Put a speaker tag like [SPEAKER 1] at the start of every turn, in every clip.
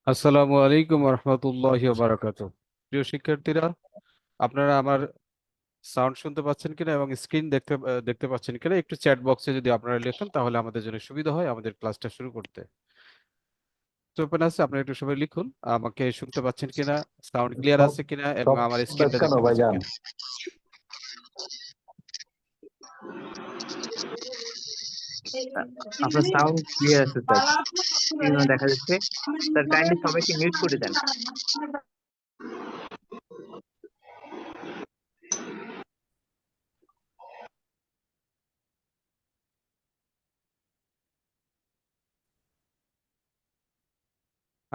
[SPEAKER 1] আসসালামু আলাইকুম রহমতুল্লাহি ওয়া বারাকাতুহু। প্রিয় শিক্ষার্থীরা, আপনারা আমার সাউন্ড শুনতে পাচ্ছেন কিনা এবং স্ক্রিন দেখতে পাচ্ছেন কিনা? একটু চ্যাট বক্সে যদি আপনারা লেখেন তাহলে আমাদের জন্য সুবিধা হয় আমাদের ক্লাসটা শুরু করতে। তো ওপেন আছে, আপনারা একটু সবাই লিখুন আমাকে শুনতে পাচ্ছেন কিনা, সাউন্ড ক্লিয়ার
[SPEAKER 2] সব
[SPEAKER 1] আছে কিনা এবং
[SPEAKER 2] সব
[SPEAKER 1] আমার
[SPEAKER 2] বেশ
[SPEAKER 1] স্ক্রিনটা
[SPEAKER 2] কেন
[SPEAKER 1] দেখতে পাচ্ছেন
[SPEAKER 2] ভাইজান?
[SPEAKER 1] কিনা।
[SPEAKER 3] আপনার সাউন্ড ক্লিয়ার আছে স্যার, স্ক্রিনও দেখা যাচ্ছে। স্যার কাইন্ডলি সবাইকে মিউট করে দেন।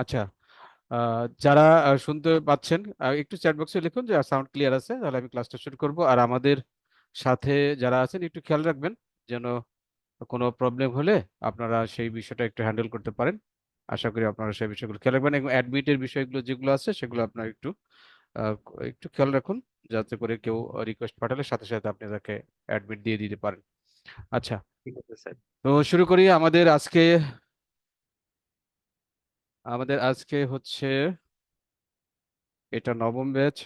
[SPEAKER 1] আচ্ছা, যারা শুনতে পাচ্ছেন একটু চ্যাট বক্সে লিখুন যে সাউন্ড ক্লিয়ার আছে, তাহলে আমি ক্লাসটা শুরু করব। আর আমাদের সাথে যারা আছেন একটু খেয়াল রাখবেন যেন কোনো প্রবলেম হলে আপনারা সেই বিষয়টা একটু হ্যান্ডেল করতে পারেন। আশা করি আপনারা সেই বিষয়গুলো খেয়াল রাখবেন এবং অ্যাডমিটের বিষয়গুলো যেগুলো আছে সেগুলো আপনারা আহ, একটু খেয়াল রাখুন, যাতে করে কেউ রিকোয়েস্ট পাঠালে সাথে সাথে আপনি তাকে অ্যাডমিট দিয়ে দিতে পারেন। আচ্ছা,
[SPEAKER 3] ঠিক আছে স্যার।
[SPEAKER 1] তো শুরু করি। আমাদের আজকে হচ্ছে এটা নবম ব্যাচ,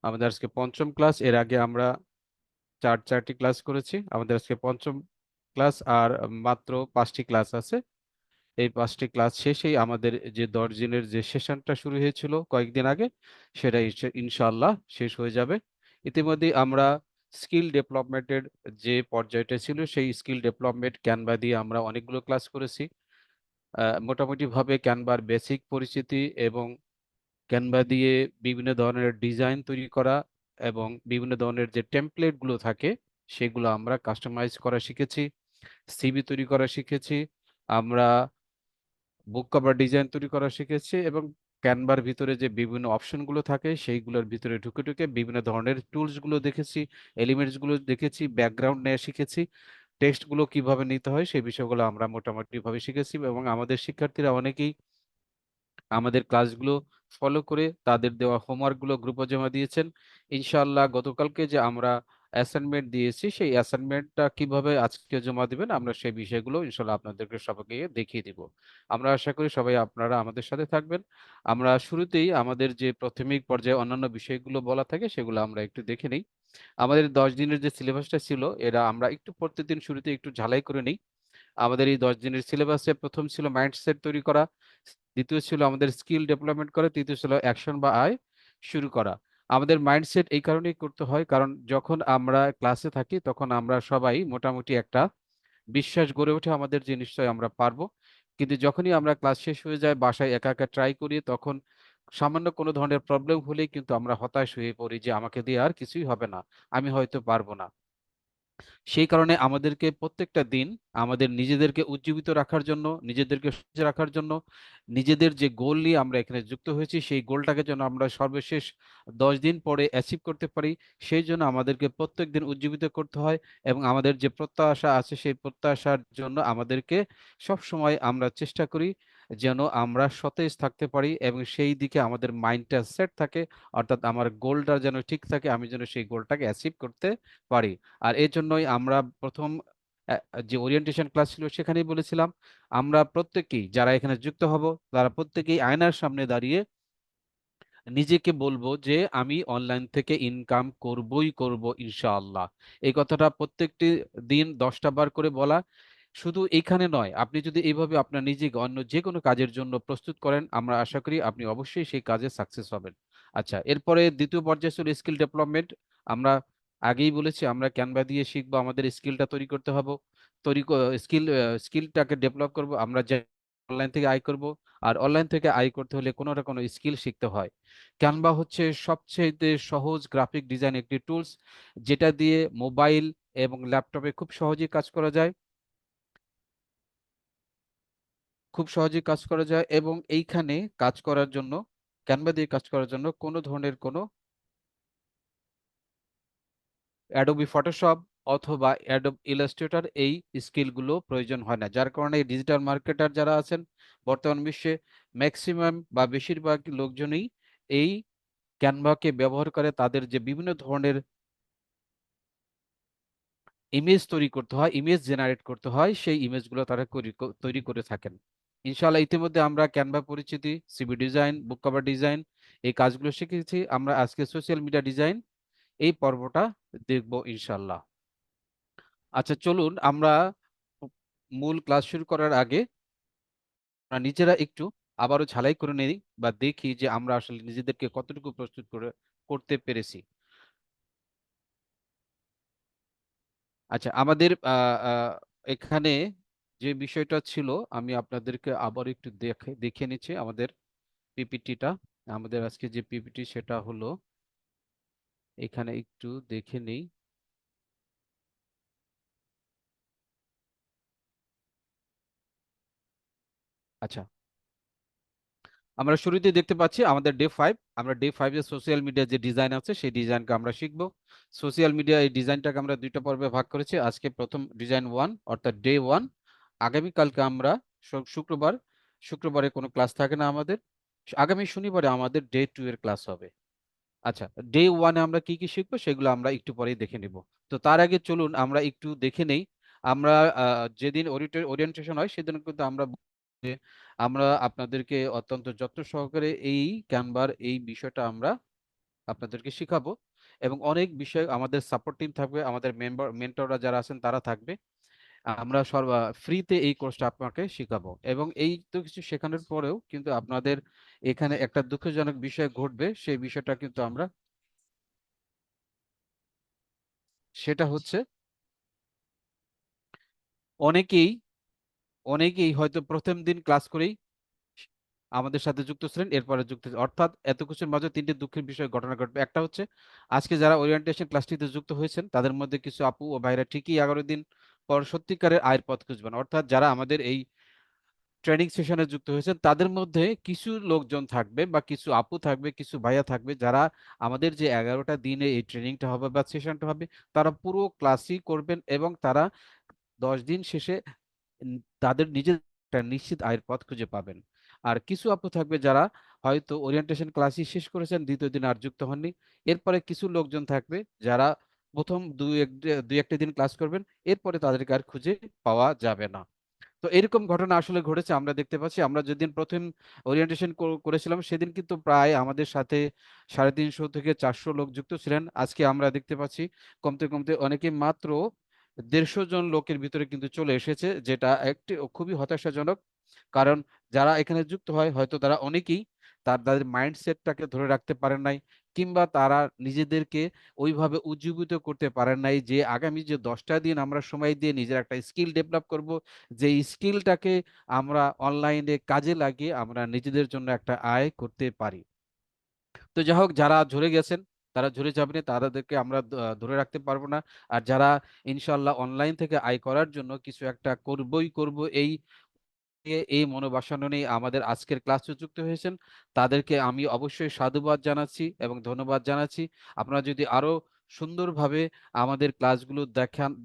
[SPEAKER 1] আমাদের আজকে পঞ্চম ক্লাস। এর আগে আমরা চারটি ক্লাস করেছি, আমাদের আজকে পঞ্চম ক্লাস আর মাত্র 5টি ক্লাস আছে। এই 5টি ক্লাস শেষেই আমাদের যে 10 দিনের যে সেশনটা শুরু হয়েছিল কয়েকদিন আগে, সেটা ইনশাআল্লাহ শেষ হয়ে যাবে। ইতিমধ্যে আমরা স্কিল ডেভেলপমেন্টের যে পর্যায়টা ছিল সেই স্কিল ডেভেলপমেন্ট ক্যানভা দিয়ে আমরা অনেকগুলো ক্লাস করেছি। মোটামুটি ভাবে ক্যানভার বেসিক পরিচিতি এবং ক্যানভা দিয়ে বিভিন্ন ধরনের ডিজাইন তৈরি করা এবং বিভিন্ন ধরনের যে টেমপ্লেট গুলো থাকে সেগুলো আমরা কাস্টমাইজ করা শিখেছি, সিভি তৈরি করা শিখেছি, আমরা বুক কভার ডিজাইন তৈরি করা শিখেছি এবং ক্যানভার ভিতরে যে বিভিন্ন অপশন গুলো থাকে সেইগুলোর ভিতরে ঢুকে ঢুকে বিভিন্ন ধরনের টুলস গুলো দেখেছি, এলিমেন্টস গুলো দেখেছি, ব্যাকগ্রাউন্ড নিয়ে শিখেছি, টেক্সট গুলো কিভাবে নিতে হয় সেই বিষয়গুলো আমরা মোটামুটি ভাবে শিখেছি এবং আমাদের শিক্ষার্থীরা অনেকেই আমাদের ক্লাসগুলো ফলো করে তাদের দেওয়া হোমওয়ার্ক গুলো গ্রুপে জমা দিয়েছেন। ইনশাআল্লাহ গতকালকে যে আমরা অ্যাসাইনমেন্ট দিয়েছি সেই অ্যাসাইনমেন্টটা কিভাবে আজকে জমা দিবেন আমরা সেই বিষয়গুলো ইনশাআল্লাহ আপনাদেরকে সবাইকে দেখিয়ে দিব। আমরা আশা করি সবাই আপনারা আমাদের সাথে থাকবেন। আমরা শুরুতেই আমাদের যে প্রাথমিক পর্যায়ে অন্যান্য বিষয়গুলো বলা থাকে সেগুলো আমরা একটু দেখে নিই। আমাদের 10 দিনের যে সিলেবাসটা ছিল এরা আমরা একটু প্রতিদিন শুরুতে একটু ঝালাই করে নিই। আমাদের এই 10 দিনের সিলেবাসে প্রথম ছিল মাইন্ডসেট তৈরি করা, দ্বিতীয় ছিল আমাদের স্কিল ডেভেলপমেন্ট করা, তৃতীয় ছিল অ্যাকশন বা আয় শুরু করা। আমাদের মাইন্ডসেট এই কারণেই করতে হয় কারণ যখন আমরা ক্লাসে থাকি তখন আমরা সবাই মোটামুটি একটা বিশ্বাস গড়ে ওঠে আমাদের যে নিশ্চয়ই আমরা পারবো। কিন্তু যখনই আমরা ক্লাস শেষ হয়ে যায় বাসায় একা একা ট্রাই করি তখন সামান্য কোনো ধরনের প্রবলেম হলেই কিন্তু আমরা হতাশ হয়ে পড়ি যে আমাকে দিয়ে আর কিছুই হবে না, আমি হয়তো পারবো না। সেই কারণে আমাদেরকে প্রত্যেকটা দিন আমাদের নিজেদেরকে উজ্জীবিত রাখার জন্য, নিজেদেরকে সতেজ রাখার জন্য, নিজেদের যে গোল নিয়ে আমরা এখানে যুক্ত হয়েছি সেই গোলটাকে যেন আমরা সর্বশেষ 10 দিন পরে অ্যাচিভ করতে পারি, সেই জন্য আমাদেরকে প্রত্যেক দিন উজ্জীবিত করতে হয় এবং আমাদের যে প্রত্যাশা আছে সেই প্রত্যাশার জন্য আমাদেরকে সব সময় আমরা চেষ্টা করি যেন আমরা সতেজ থাকতে পারি এবং সেই দিকে আমাদের মাইন্ডটা সেট থাকে, অর্থাৎ আমার গোলটা যেন ঠিক থাকে, আমি যেন সেই গোলটাকে অ্যাচিভ করতে পারি। আর এর জন্যই আমরা প্রথম আহ, যে ওরিয়েন্টেশন ক্লাস ছিল সেখানেই বলেছিলাম আমরা প্রত্যেকেই যারা এখানে যুক্ত হব তারা প্রত্যেকেই আয়নার সামনে দাঁড়িয়ে নিজেকে বলবো যে আমি অনলাইন থেকে ইনকাম করবই করব ইনশাআল্লাহ। এই কথাটা প্রত্যেকটি দিন 10টা বার করে বলা। শুধু এখানে নয়, আপনি যদি এইভাবে আপনার নিজেকে অন্য যে কোনো কাজের জন্য প্রস্তুত করেন আমরা আশা করি আপনি অবশ্যই সেই কাজে সাকসেস হবেন। আচ্ছা, এরপরে দ্বিতীয় পর্যায়ে ছিল স্কিল ডেভেলপমেন্ট। আমরা আগেই বলেছি আমরা ক্যানভা দিয়ে শিখবো, আমাদের স্কিলটা তৈরি করতে হবে, স্কিলটাকে ডেভেলপ করব। আমরা যে অনলাইন থেকে আয় করব, আর অনলাইন থেকে আয় করতে হলে কোনো না কোনো স্কিল শিখতে হয়। ক্যানভা হচ্ছে সবচেয়ে সহজ গ্রাফিক ডিজাইন একটি টুলস যেটা দিয়ে মোবাইল এবং ল্যাপটপে খুব সহজেই কাজ করা যায় এবং এইখানে কাজ করার জন্য, ক্যানভা দিয়ে কাজ করার জন্য কোনো ধরনের কোনো অ্যাডোবি ফটোশপ অথবা অ্যাডোব ইলাস্ট্রেটর এই স্কিলগুলো প্রয়োজন হয় না, যার কারণে ডিজিটাল মার্কেটার যারা আছেন বর্তমান বিশ্বে ম্যাক্সিমাম বা বেশিরভাগ লোকজনই এই ক্যানভাকে ব্যবহার করে তাদের যে বিভিন্ন ধরনের ইমেজ তৈরি করতে হয়, ইমেজ জেনারেট করতে হয়, সেই ইমেজগুলো তারা তৈরি করে থাকেন। ইনশাআল্লাহ ইতিমধ্যে আমরা ক্যানভা পরিচিতি, সিভি ডিজাইন, বুক কভার ডিজাইন এই কাজগুলো শিখেছি। আমরা আজকে সোশ্যাল মিডিয়া ডিজাইন এই পর্বটা দেখব ইনশাআল্লাহ। আচ্ছা চলুন আমরা মূল ক্লাস শুরু করার আগে আমরা নিজেরা একটু আবারও ঝালাই করে নেই বা দেখি যে আমরা আসলে নিজেদেরকে কতটুকু প্রস্তুত করতে পেরেছি। আচ্ছা আমাদের এখানে যে বিষয়টা ছিল আমি আপনাদেরকে আবার একটু দেখে নিচ্ছি আমাদের পিপিটিটা। আমাদের আজকে যে পিপিটি সেটা হলো, এখানে একটু দেখে নেই। আচ্ছা আমরা শুরুতেই দেখতে পাচ্ছি আমাদের ডে 5। আমরা ডে 5 এর সোশ্যাল মিডিয়া যে ডিজাইন আছে সেই ডিজাইনকে আমরা শিখব। সোশ্যাল মিডিয়া এই ডিজাইনটাকে আমরা দুইটা পর্বে ভাগ করেছি। আজকে প্রথম ডিজাইন 1 অর্থাৎ ডে 1। আগামীকালকে আমরা শুক্রবার, শুক্রবারে কোনো ক্লাস থাকে না আমাদের। আগামী শনিবারে আমাদের ডে 2 এর ক্লাস হবে। আচ্ছা ডে 1-এ আমরা কি কি শিখবো সেগুলো আমরা একটু পরেই দেখে নিব। তো তার আগে চলুন আমরা একটু দেখে নেই। আমরা যেদিন ওরিয়েন্টেশন হয় সেদিন কিন্তু আমরা আপনাদেরকে অত্যন্ত যত্ন সহকারে এই ক্যানভার এই বিষয়টা আমরা আপনাদেরকে শিখাবো এবং অনেক বিষয় আমাদের সাপোর্ট টিম থাকবে, আমাদের মেন্টররা যারা আছেন তারা থাকবে। আমরা ফ্রিতে এই কোর্সটা আপনাকে শিখাবো এবং এই তো কিছু শেখানোর পরেও কিন্তু আপনাদের এখানে একটা দুঃখজনক বিষয় ঘটবে, সেই বিষয়টা কিন্তু আমরা, সেটা হচ্ছে অনেকেই অনেকেই হয়তো প্রথম দিন ক্লাস করেই আমাদের সাথে যুক্ত ছিলেন, এরপরে যুক্ত, অর্থাৎ এত কিছুর মাঝে তিনটি দুঃখের বিষয় ঘটনা ঘটবে। একটা হচ্ছে আজকে যারা ওরিয়েন্টেশন ক্লাসটিতে যুক্ত হয়েছেন তাদের মধ্যে কিছু আপু ও ভাইরা ঠিকই 11 দিন পর সত্যিকারের আয়ের পথ খুঁজবেন। অর্থাৎ যারা আমাদের এই ট্রেনিং সেশনে যুক্ত হয়েছেন তাদের মধ্যে কিছু লোকজন থাকবে বা কিছু আপু থাকবে, কিছু ভাইয়া থাকবে যারা আমাদের যে 11টা দিনে এই ট্রেনিংটা হবে বা সেশনটা হবে তারা পুরো ক্লাসই করবেন এবং তারা 10 দিন শেষে তাদের নিজের একটা নিশ্চিত আয়ের পথ খুঁজে পাবেন। আর কিছু আপু থাকবে যারা হয়তো ওরিয়েন্টেশন ক্লাসই শেষ করেছেন, দ্বিতীয় দিন আর যুক্ত হননি। এরপরে কিছু লোকজন থাকবে যারা প্রথম দুই একটা দিন ক্লাস করবেন, এরপরে তাদেরকে আর খুঁজে পাওয়া যাবে না। তো এরকম ঘটনা আসলে ঘটেছে, আমরা দেখতে পাচ্ছি। আমরা যেদিন প্রথম ওরিয়েন্টেশন করেছিলাম সেদিন কিন্তু প্রায় আমাদের সাথে 350 থেকে 400 লোক যুক্ত ছিলেন। আজকে আমরা দেখতে পাচ্ছি কমতে কমতে অনেকে মাত্র 150 জন লোকের ভিতরে কিন্তু চলে এসেছে, যেটা একটি খুবই হতাশাজনক। কারণ যারা এখানে যুক্ত হয় হয়তো তারা অনেকেই তাদের মাইন্ডসেটটাকে ধরে রাখতে পারেন নাই, কিংবা তারা নিজেদেরকে ওইভাবে উজ্জীবিত করতে পারেন নাই যে আগামী যে 10টা দিন আমরা সময় দিয়ে নিজের একটা স্কিল ডেভেলপ করব, যে স্কিলটাকে আমরা অনলাইনে কাজে লাগিয়ে আমরা নিজেদের জন্য একটা আয় করতে পারি। তো যাই হোক, যারা ঝরে গেছেন তারা ঝরে যাবেন, তাদেরকে আমরা ধরে রাখতে পারবো না। আর যারা ইনশাল্লাহ অনলাইন থেকে আয় করার জন্য কিছু একটা করবই করব এই মনোবাসনা নিয়ে আমাদের আজকের ক্লাসে যুক্ত হয়েছেন, তাদেরকে আমি অবশ্যই সাধুবাদ জানাচ্ছি এবং ধন্যবাদ জানাচ্ছি। আপনারা যদি আরো সুন্দরভাবে আমাদের ক্লাসগুলো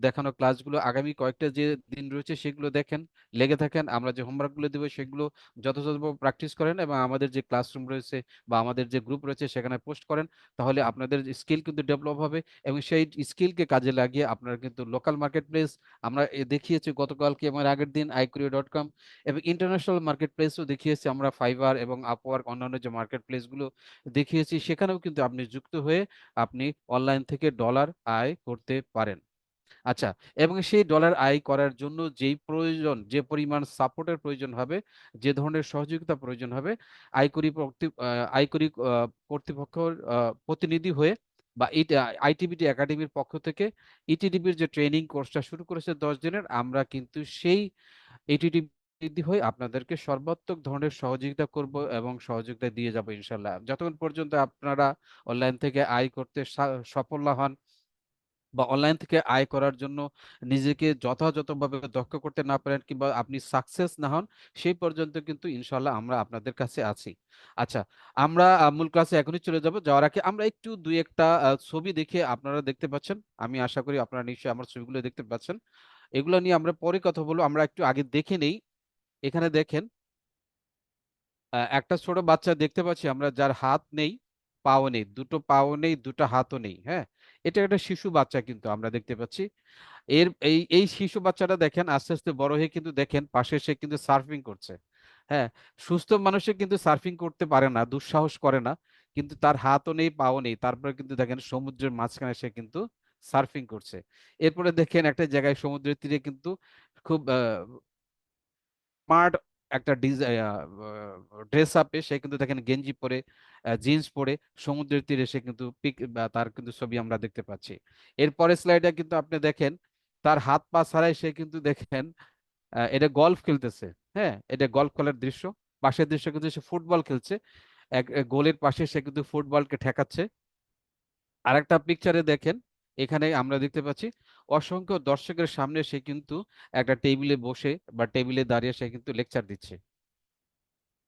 [SPEAKER 1] দেখানো ক্লাসগুলো আগামী কয়েকটা যে দিন রয়েছে সেগুলো দেখেন, লেগে থাকেন, আমরা যে হোমওয়ার্কগুলো দেবো সেগুলো যথাযথভাবে প্র্যাকটিস করেন এবং আমাদের যে ক্লাসরুম রয়েছে বা আমাদের যে গ্রুপ রয়েছে সেখানে পোস্ট করেন, তাহলে আপনাদের স্কিল কিন্তু ডেভেলপ হবে এবং সেই স্কিলকে কাজে লাগিয়ে আপনারা কিন্তু লোকাল মার্কেট প্লেস, আমরা দেখিয়েছি গতকালকে আমার আগের দিন iCurio.com, এবং ইন্টারন্যাশনাল মার্কেট প্লেসও দেখিয়েছি আমরা, ফাইবার এবং আপওয়ার্ক, অন্যান্য যে মার্কেট প্লেসগুলো দেখিয়েছি, সেখানেও কিন্তু আপনি যুক্ত হয়ে আপনি অনলাইন থেকে ডলার আয় করতে পারেন। আচ্ছা, এবং সেই ডলার আয় করার জন্য যেই প্রয়োজন, যে পরিমাণ সাপোর্টের প্রয়োজন হবে, যে ধরনের সহযোগিতা প্রয়োজন হবে, আয়করি কর্তৃপক্ষের প্রতিনিধি হয়ে বা আইটিবিটি একাডেমির পক্ষ থেকে ইটিডিবির যে ট্রেনিং কোর্সটা শুরু করেছে 10 দিনের, আমরা কিন্তু সেই এটিডিবি হয়ে আপনাদেরকে সর্বাত্মক ধরনের সহযোগিতা করব এবং সহযোগিতা দিয়ে যাব ইনশাল্লাহ। যতক্ষণ পর্যন্ত আপনারা অনলাইন থেকে আয় করতে সফল না হন বা অনলাইন থেকে আয় করার জন্য নিজেকে যথাযথভাবে দক্ষ করতে না পারেন কিংবা আপনি সাকসেস না হন, সেই পর্যন্ত কিন্তু ইনশাল্লাহ আমরা আপনাদের কাছে আছি। আচ্ছা, আমরা মূল ক্লাসে এখনই চলে যাব। যাওয়ার আগে আমরা একটু দুই একটা ছবি দেখে, আপনারা দেখতে পাচ্ছেন, আমি আশা করি আপনারা নিশ্চয়ই আমার ছবিগুলো দেখতে পাচ্ছেন। এগুলো নিয়ে আমরা পরে কথা বলবো, আমরা একটু আগে দেখে নেই। এখানে দেখেন একটা ছোট বাচ্চা দেখতে পাচ্ছি আমরা, যার হাত নেই, পাও নেই, দুটো পাও নেই, দুটো হাতও নেই। হ্যাঁ, এটা একটা শিশু বাচ্চা কিন্তু আমরা দেখতে পাচ্ছি। এই শিশু বাচ্চাটা দেখেন আস্তে আস্তে বড় হয়ে কিন্তু দেখেন পাশে সে কিন্তু সার্ফিং করছে। হ্যাঁ, সুস্থ মানুষে কিন্তু সার্ফিং করতে পারে না, দুঃসাহস করে না, কিন্তু তার হাতও নেই পাও নেই, তারপরে কিন্তু দেখেন সমুদ্রের মাঝখানে সে কিন্তু সার্ফিং করছে। এরপরে দেখেন একটা জায়গায় সমুদ্রের তীরে কিন্তু খুব স্মার্ট একটা ড্রেস আপে সে কিন্তু দেখেন গেঞ্জি পরে, জিন্স পরে সমুদ্রের তীরে সে কিন্তু পিক বা তার কিন্তু ছবি আমরা দেখতে পাচ্ছি। এরপরে স্লাইডে কিন্তু আপনি দেখেন তার হাত পা ছাড়াই সে কিন্তু দেখেন এটা গলফ খেলতেছে। হ্যাঁ, এটা গলফ খেলার দৃশ্য। পাশের দৃশ্য কিন্তু সে ফুটবল খেলছে, এক গোলের পাশে সে কিন্তু ফুটবলকে ঠেকাচ্ছে। আরেকটা পিকচারে দেখেন, এখানে আমরা দেখতে পাচ্ছি অসংখ্য দর্শকের সামনে সে কিন্তু একটা টেবিলে বসে বা টেবিলে দাঁড়িয়ে সে কিন্তু লেকচার দিচ্ছে।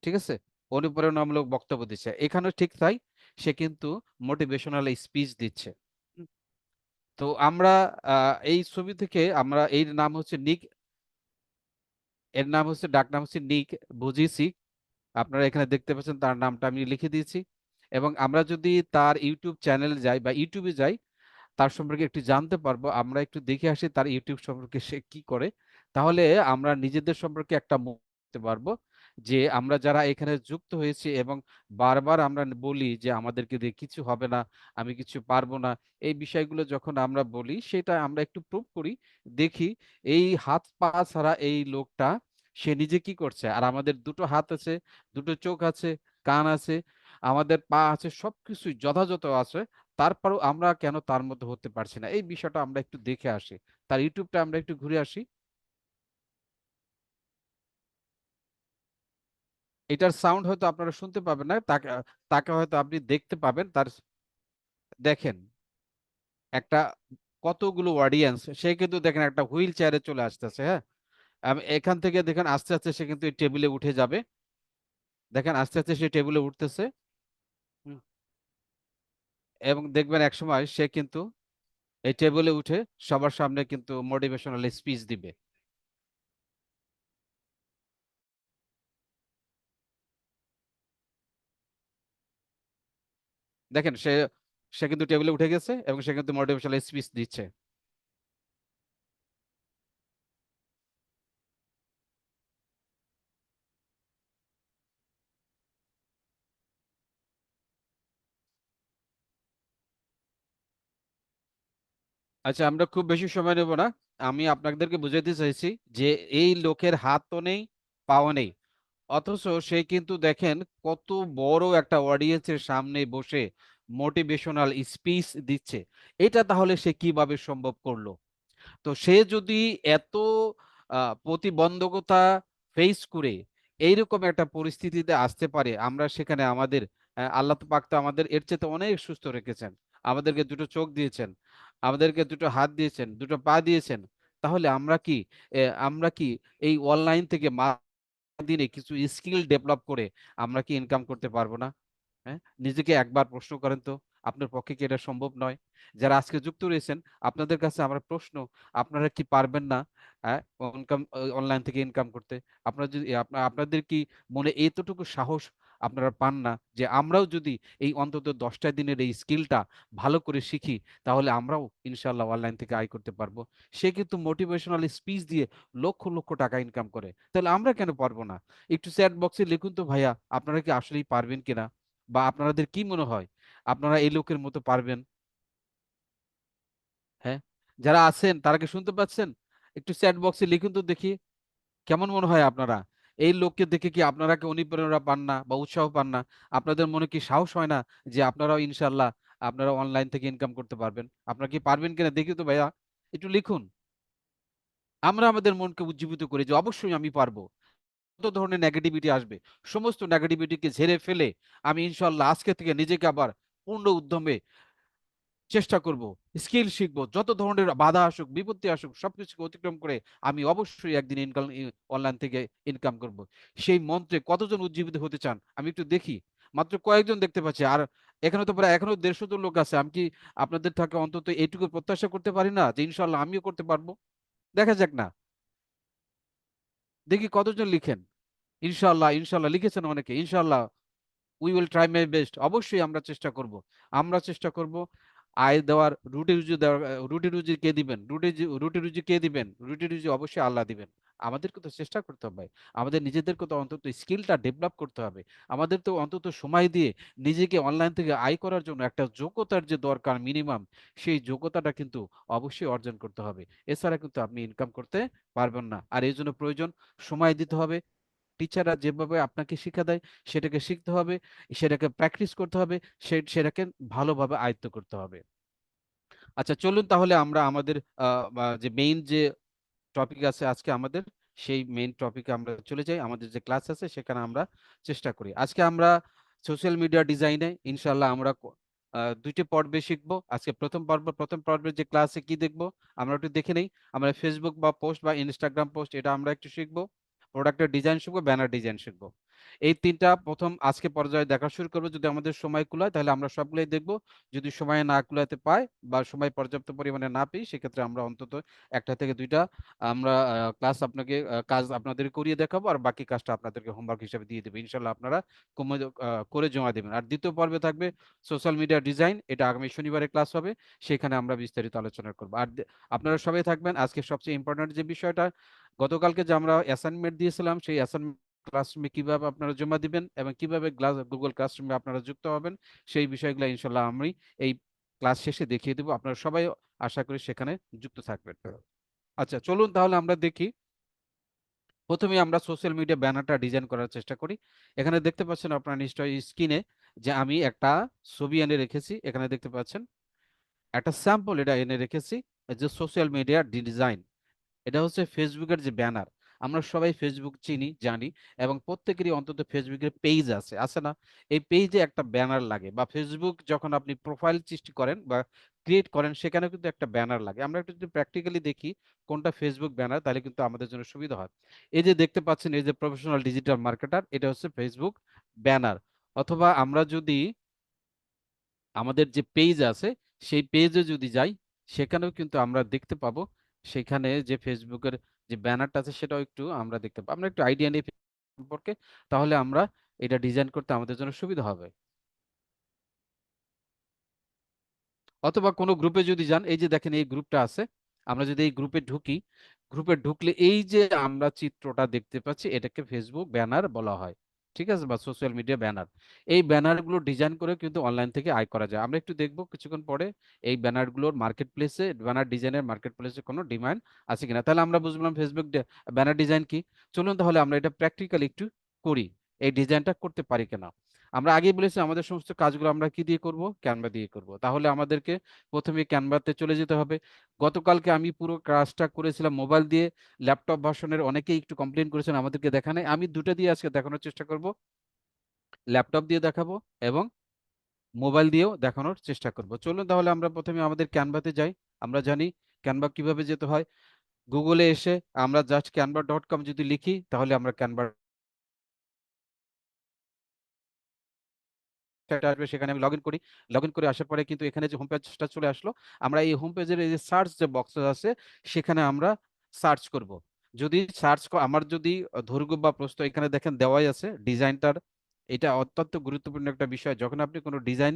[SPEAKER 1] ঠিক আছে, অনুপ্রেরণামূলক বক্তব্য দিচ্ছে। এখানেও ঠিক তাই, সে কিন্তু মোটিভেশনাল স্পিচ দিচ্ছে। হুম, তো আমরা এই ছবি থেকে আমরা, এর নাম হচ্ছে নিক, এর নাম হচ্ছে, ডাক নাম হচ্ছে নিক বুজিসি। আপনারা এখানে দেখতে পাচ্ছেন তার নামটা আমি লিখে দিয়েছি। এবং আমরা যদি তার ইউটিউব চ্যানেলে যাই বা ইউটিউবে যাই, তার সম্পর্কে একটু জানতে পারবো। আমরা একটু দেখে আসি তার ইউটিউব সম্পর্কে সে কি করে, তাহলে আমরা নিজেদের সম্পর্কে একটা করতে পারবো যে আমরা যারা এখানে যুক্ত হয়েছি এবং বারবার আমরা বলি যে আমাদেরকে দিয়ে কিছু হবে না, আমি কিছু পারবো না, এই বিষয়গুলো যখন আমরা বলি সেটা আমরা একটু প্রুভ করি, দেখি এই হাত পা ছাড়া এই লোকটা সে নিজে কি করছে। আর আমাদের দুটো হাত আছে, দুটো চোখ আছে, কান আছে, আমাদের পা আছে, সবকিছুই যথাযথ আছে, তারপরেও আমরা কেন তার মধ্যে হতে পারছি না, এই বিষয়টা আমরা একটু দেখে আসি। তার ইউটিউবটা আমরা একটু ঘুরে আসি। এটার সাউন্ড হয়তো আপনারা শুনতে পাবেন না, তাকে তাকে হয়তো আপনি দেখতে পাবেন। তার দেখেন একটা কতগুলো অডিয়েন্স, সে কিন্তু দেখেন একটা হুইল চেয়ারে চলে আসতেছে। হ্যাঁ, আমি এখান থেকে দেখেন আস্তে আস্তে সে কিন্তু এই টেবিলে উঠে যাবে। দেখেন আস্তে আস্তে সে টেবিলে উঠতেছে। হুম, এবং দেখবেন এক সময় সে কিন্তু এই টেবিলে উঠে সবার সামনে কিন্তু মোটিভেশনাল স্পিচ দিবে। দেখেন সে সে কিন্তু টেবিলে উঠে গেছে এবং সে কিন্তু মোটিভেশনাল স্পিচ দিচ্ছে। আচ্ছা, আমরা খুব বেশি সময় নেব না। আমি আপনাদেরকে বুঝাইতে চাইছি যে এই লোকের হাতও নেই, পাও নেই, অথচ সে কিন্তু দেখেন কত বড় একটা অডিয়েন্সের সামনে বসে মোটিভেশনাল স্পিচ দিচ্ছে। এটা তাহলে সে কিভাবে সম্ভব করলো? তো সে যদি এত প্রতিবন্ধকতা ফেস করে এইরকম একটা পরিস্থিতিতে আসতে পারে, আমরা সেখানে আমাদের আল্লাহ পাক তো আমাদের এর চেয়ে অনেক সুস্থ রেখেছেন। আমাদেরকে দুটো চোখ দিয়েছেন, আমাদেরকে দুটো হাত দিয়েছেন, দুটো পা দিয়েছেন। তাহলে আমরা কি এই অনলাইন থেকে দিনে কিছু স্কিল ডেভেলপ করে আমরা কি ইনকাম করতে পারবো না? হ্যাঁ? নিজেকে একবার প্রশ্ন করেন তো, আপনার পক্ষে কি এটা সম্ভব নয়? যারা আজকে যুক্ত রয়েছেন, আপনাদের কাছে আমার প্রশ্ন, আপনারা কি পারবেন না হ্যাঁ, অনলাইন থেকে ইনকাম করতে? আপনারা যদি আপনাদের কি মনে এতটুকু সাহস আপনারা পান না যে আমরাও যদি এই অন্তত ১০টা দিনের এই স্কিলটা ভালো করে শিখি, তাহলে আমরাও ইনশাআল্লাহ অনলাইন থেকে আয় করতে পারবো। সে কিন্তু মোটিভেশনাল স্পিচ দিয়ে লক্ষ, লক্ষ টাকা ইনকাম করে। তাহলে আমরা কেন পারবো না? একটু চ্যাট বক্সে লিখুন তো ভাইয়া, আপনারা কি আসলেই পারবেন কিনা? বা আপনাদের কি মনে হয় আপনারা এই লোকের মতো পারবেন? হ্যাঁ, যারা আছেন তারা কি শুনতে পাচ্ছেন? একটু চ্যাট বক্সে লিখুন তো দেখি, কেমন মনে হয় আপনারা? এই লোককে দেখে কি আপনারা কি অনুপ্রেরণা পান না বা উৎসাহ পান না? আপনাদের মনে কি সাহস হয় না যে আপনারাও ইনশাল্লাহ আপনারা অনলাইন থেকে ইনকাম করতে পারবেন? আপনারা কি পারবেন কিনা দেখি তো ভাইয়া, একটু লিখুন। আমরা আমাদের মনকে উজ্জীবিত করি যে অবশ্যই আমি পারবো। যত ধরনের নেগেটিভিটি আসবে, সমস্ত নেগেটিভিটিকে ঝেড়ে ফেলে আমি ইনশাল্লাহ আজকে থেকে নিজেকে আবার পূর্ণ উদ্যমে চেষ্টা করব, স্কিল শিখবো, যত ধরনের বাধা আসুক, বিপত্তি আসুক, সবকিছুকে অতিক্রম করে আমি অবশ্যই একদিন অনলাইন থেকে ইনকাম করব। সেই মন্ত্রে কতজন উজ্জীবিত হতে চান আমি একটু দেখি। মাত্র কয়েকজন দেখতে পাচ্ছি, আর এখানে তো প্রায় এখনো ১৫০ জন লোক আছে। আমি কি আপনাদের থেকে অন্তত এইটুকু প্রত্যাশা করতে পারি না যে ইনশাল্লাহ আমিও করতে পারবো? দেখা যাক না, দেখি কতজন লিখেন। ইনশাল্লাহ, ইনশাল্লাহ লিখেছেন অনেকে। ইনশাল্লাহ we will try my best. অবশ্যই আমরা চেষ্টা করব। আমরা চেষ্টা করব আয় দেওয়ার, রুটি রুজি দেওয়ার। রুটি রুজি কে দিবেন? রুটি রুজি কে দিবেন? রুটি রুজি অবশ্যই আল্লাহ দিবেন। আমাদেরকে তো চেষ্টা করতে হবে, আমাদের নিজেদেরকে তো অন্তত স্কিলটা ডেভেলপ করতে হবে, আমাদের তো অন্তত সময় দিয়ে নিজেকে অনলাইন থেকে আয় করার জন্য একটা যোগ্যতার যে দরকার মিনিমাম, সেই যোগ্যতাটা কিন্তু অবশ্যই অর্জন করতে হবে। এছাড়া কিন্তু আপনি ইনকাম করতে পারবেন না। আর এই জন্য প্রয়োজন সময় দিতে হবে। টিচাররা যেভাবে আপনাকে শিক্ষা দেয় সেটাকে শিখতে হবে, সেটাকে প্র্যাকটিস করতে হবে, সেটাকে ভালোভাবে আয়ত্ত করতে হবে। আচ্ছা, চলুন তাহলে আমরা আমাদের যে মেইন যে টপিক আছে আজকে আমাদের, সেই মেইন টপিকে আমরা চলে যাই। আমাদের যে ক্লাস আছে সেখানে আমরা চেষ্টা করি। আজকে আমরা সোশ্যাল মিডিয়া ডিজাইনে ইনশাল্লাহ আমরা দুইটি পর্বে শিখবো। আজকে প্রথম পর্বের যে ক্লাসে কি দেখবো আমরা একটু দেখে নেই। আমরা ফেসবুক বা পোস্ট বা ইনস্টাগ্রাম পোস্ট এটা আমরা একটু শিখবো, প্রোডাক্টের ডিজাইন শিখবো, ব্যানার ডিজাইন শিখবো। এই তিনটা প্রথম আজকে পর্যায়ে দেখা শুরু করবো। যদি আমাদের সময় কুলায় তাহলে আমরা সবগুলোই দেখবো। যদি সময় না কুলাতে পাই বা সময় পর্যাপ্ত পরিমাণে না পাই, সেক্ষেত্রে আমরা অন্তত একটা থেকে দুইটা আমরা ক্লাস আপনাকে কাজ আপনাদের করিয়ে দেখাবো, আর বাকি কাজটা আপনাদেরকে হোমওয়ার্ক হিসেবে দিয়ে দেবো। ইনশাল্লাহ আপনারা করে জমা দেবেন। আর দ্বিতীয় পর্বে থাকবে সোশ্যাল মিডিয়া ডিজাইন, এটা আগামী শনিবারে ক্লাস হবে, সেখানে আমরা বিস্তারিত আলোচনা করবো। আর আপনারা সবাই থাকবেন। আজকে সবচেয়ে ইম্পর্টেন্ট যে বিষয়টা, গতকালকে যে আমরা অ্যাসাইনমেন্ট দিয়েছিলাম, সেই অ্যাসাইনমেন্ট ক্লাসরুমে কিভাবে আপনারা জমা দিবেন এবং কিভাবে গুগল ক্লাসরুমে আপনারা যুক্ত হবেন, সেই বিষয়গুলো ইনশাল্লাহ আমি এই ক্লাস শেষে দেখিয়ে দেবো। আপনারা সবাই আশা করি সেখানে যুক্ত থাকবেন। আচ্ছা, চলুন তাহলে আমরা দেখি। প্রথমে আমরা সোশ্যাল মিডিয়া ব্যানারটা ডিজাইন করার চেষ্টা করি। এখানে দেখতে পাচ্ছেন আপনারা নিশ্চয়ই স্ক্রিনে যে আমি একটা ছবি এনে রেখেছি। এখানে দেখতে পাচ্ছেন একটা স্যাম্পল এটা এনে রেখেছি, এই যে সোশ্যাল মিডিয়া ডিজাইন। এটা হচ্ছে ফেসবুকের যে ব্যানার। আমরা সবাই ফেসবুক চিনি, জানি, এবং প্রত্যেকেরই অন্তত ফেসবুকের পেজ আছে, আছে না? এই পেজে একটা ব্যানার লাগে, বা ফেসবুক যখন আপনি প্রোফাইল সৃষ্টি করেন বা ক্রিয়েট করেন সেখানেও কিন্তু একটা ব্যানার লাগে। আমরা একটু যদি প্র্যাকটিক্যালি দেখি কোনটা ফেসবুক ব্যানার, তাহলে কিন্তু আমাদের জন্য সুবিধা হয়। এই যে দেখতে পাচ্ছেন, এই যে প্রফেশনাল ডিজিটাল মার্কেটার, এটা হচ্ছে ফেসবুক ব্যানার। অথবা আমরা যদি আমাদের যে পেজ আছে সেই পেজে যদি যাই, সেখানেও কিন্তু আমরা দেখতে পাবো, সেখানে যে ফেসবুকের যে ব্যানারটা আছে সেটাও একটু আমরা দেখতে পাবো। আমরা একটু আইডিয়া নিই সম্পর্কে, তাহলে আমরা এটা ডিজাইন করতে আমাদের জন্য সুবিধা হবে। অথবা কোনো গ্রুপে যদি যান, এই যে দেখেন এই গ্রুপটা আছে, আমরা যদি এই গ্রুপে ঢুকি, গ্রুপে ঢুকলে এই যে আমরা চিত্রটা দেখতে পাচ্ছি এটাকে ফেসবুক ব্যানার বলা হয়। ঠিক আছে, বা সোশ্যাল মিডিয়া ব্যানার। এই ব্যানারগুলো ডিজাইন করে কিন্তু অনলাইন থেকে আয় করা যায়। আমরা একটু দেখবো কিছুক্ষণ পরে এই ব্যানারগুলোর মার্কেট প্লেসে, ব্যানার ডিজাইনের মার্কেট প্লেসে কোনো ডিমান্ড আছে কিনা। তাহলে আমরা বুঝলাম ফেসবুক ব্যানার ডিজাইন কি। চলুন তাহলে আমরা এটা প্র্যাকটিক্যালি একটু করি, এই ডিজাইনটা করতে পারি কিনা। আমরা আগেই বলেছি আমাদের সমস্ত কাজগুলো আমরা কি দিয়ে করব, ক্যানভা দিয়ে করব। তাহলে আমাদেরকে প্রথমে ক্যানভাতে চলে যেতে হবে। গতকালকে আমি পুরো কাজটা করেছিলাম মোবাইল দিয়ে, ল্যাপটপ ভার্সনের অনেকেই একটু কমপ্লেন করেছেন আমাদেরকে দেখানে। আমি দুটো দিয়ে আজকে দেখানোর চেষ্টা করব, ল্যাপটপ দিয়ে দেখাবো এবং মোবাইল দিয়েও দেখানোর চেষ্টা করব। চলুন তাহলে আমরা প্রথমে আমাদের ক্যানভাতে যাই। আমরা জানি ক্যানভা কিভাবে যেতে হয়। গুগলে এসে আমরা জাস্ট canva.com যদি লিখি, তাহলে আমরা ক্যানভা একটা আসবে, সেখানে আমি লগ ইন করি। লগ ইন করে আসার পরে কিন্তু এখানে যে হোম পেজটা চলে আসলো, আমরা এই হোম পেজের এই যে সার্চ যে বক্স আছে সেখানে আমরা সার্চ করব। যদি আমার যদি দৈর্ঘ্য বা প্রস্থ এখানে দেখেন দেওয়াই আছে ডিজাইনটার। এটা অত্যন্ত গুরুত্বপূর্ণ একটা বিষয়। যখন আপনি কোনো ডিজাইন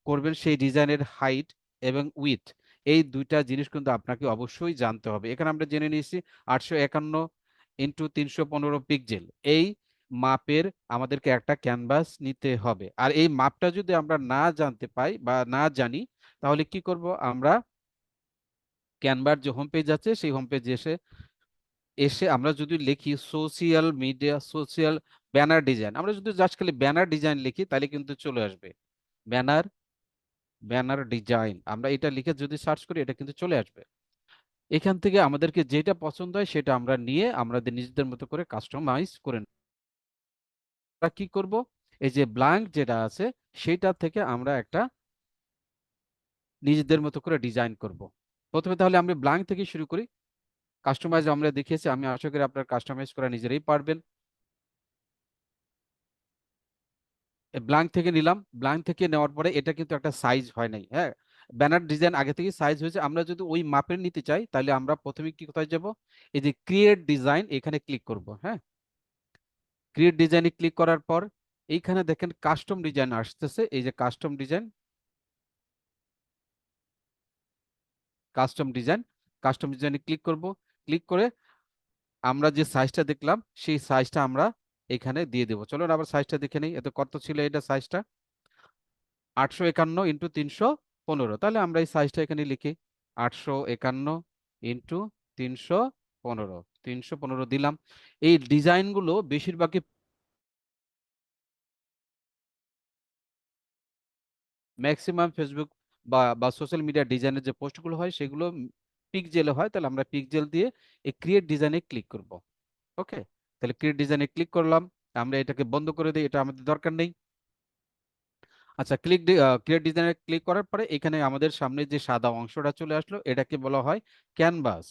[SPEAKER 1] করবেন সেই ডিজাইনের হাইট এবং উইথ, এই দুইটা জিনিস কিন্তু আপনাকে অবশ্যই জানতে হবে। এখানে আমরা জেনে নিয়েছি 851 ইন্টু 315 পিক্সেল, এই মাপের আমাদেরকে একটা ক্যানভাস নিতে হবে। আর এই মাপটা যদি আমরা না জানতে পাই বা না জানি, তাহলে কি করব আমরা, ক্যানভার যে হোম পেজ আছে সেই হোম পেজে এসে এসে আমরা যদি লিখি social media social banner design, আমরা যদি জাস্ট খালি ব্যানার ডিজাইন লিখি তাহলে কিন্তু চলে আসবে ব্যানার ব্যানার ডিজাইন। আমরা এটা লিখে যদি সার্চ করি এটা কিন্তু চলে আসবে। এখান থেকে আমাদেরকে যেটা পছন্দ হয় সেটা আমরা নিয়ে আমাদের নিজেদের মতো করে কাস্টমাইজ করে আমরা কি করব, এই যে ব্ল্যাঙ্ক যেটা আছে সেটা থেকে আমরা একটা নিজেদের মতো করে ডিজাইন করব। প্রথমে তাহলে আমরা ব্ল্যাঙ্ক থেকে শুরু করি। কাস্টমাইজ আমরা দেখিয়েছি, আমি আশা করি আপনারা কাস্টমাইজ করা নিজেরাই পারবেন। ব্ল্যাঙ্ক থেকে নিলাম, ব্ল্যাঙ্ক থেকে নেওয়ার পরে এটা কিন্তু একটা সাইজ হয় নাই, হ্যাঁ, ব্যানার ডিজাইন আগে থেকে সাইজ হয়েছে। আমরা যদি ওই মাপের নিতে চাই তাহলে আমরা প্রথমে কি কোথায় যাব, এই যে ক্রিয়েট ডিজাইন এখানে ক্লিক করব। হ্যাঁ, ক্রিয়েট ডিজাইনে ক্লিক করার পর এইখানে দেখেন কাস্টম ডিজাইন আসতেছে, এই যে কাস্টম ডিজাইন, কাস্টম ডিজাইনে ক্লিক করব। ক্লিক করে আমরা যে সাইজটা দেখলাম সেই সাইজটা আমরা এখানে দিয়ে দেবো। চলুন আবার সাইজটা দেখে নিই। এত কত ছিল এটা সাইজটা? 851 ইন্টু 315। তাহলে আমরা এই সাইজটা এখানে লিখি, 851 ইন্টু 315, 315 দিলাম। এই ডিজাইনগুলো বেশিরভাগই ম্যাক্সিমাম ফেসবুক বা সোশ্যাল মিডিয়া ডিজাইনের যে পোস্টগুলো হয় সেগুলো পিকজেলে হয়। তাহলে আমরা পিকজেল দিয়ে এই ক্রিয়েট ডিজাইনে ক্লিক করব। ওকে, তাহলে ক্রিয়েট ডিজাইনে ক্লিক করলাম। আমরা এটাকে বন্ধ করে দিই, এটা আমাদের দরকার নেই। আচ্ছা, ক্রিয়েট ডিজাইনে ক্লিক করার পরে এখানে আমাদের সামনে যে সাদা অংশটা চলে আসলো এটাকে বলা হয় ক্যানভাস।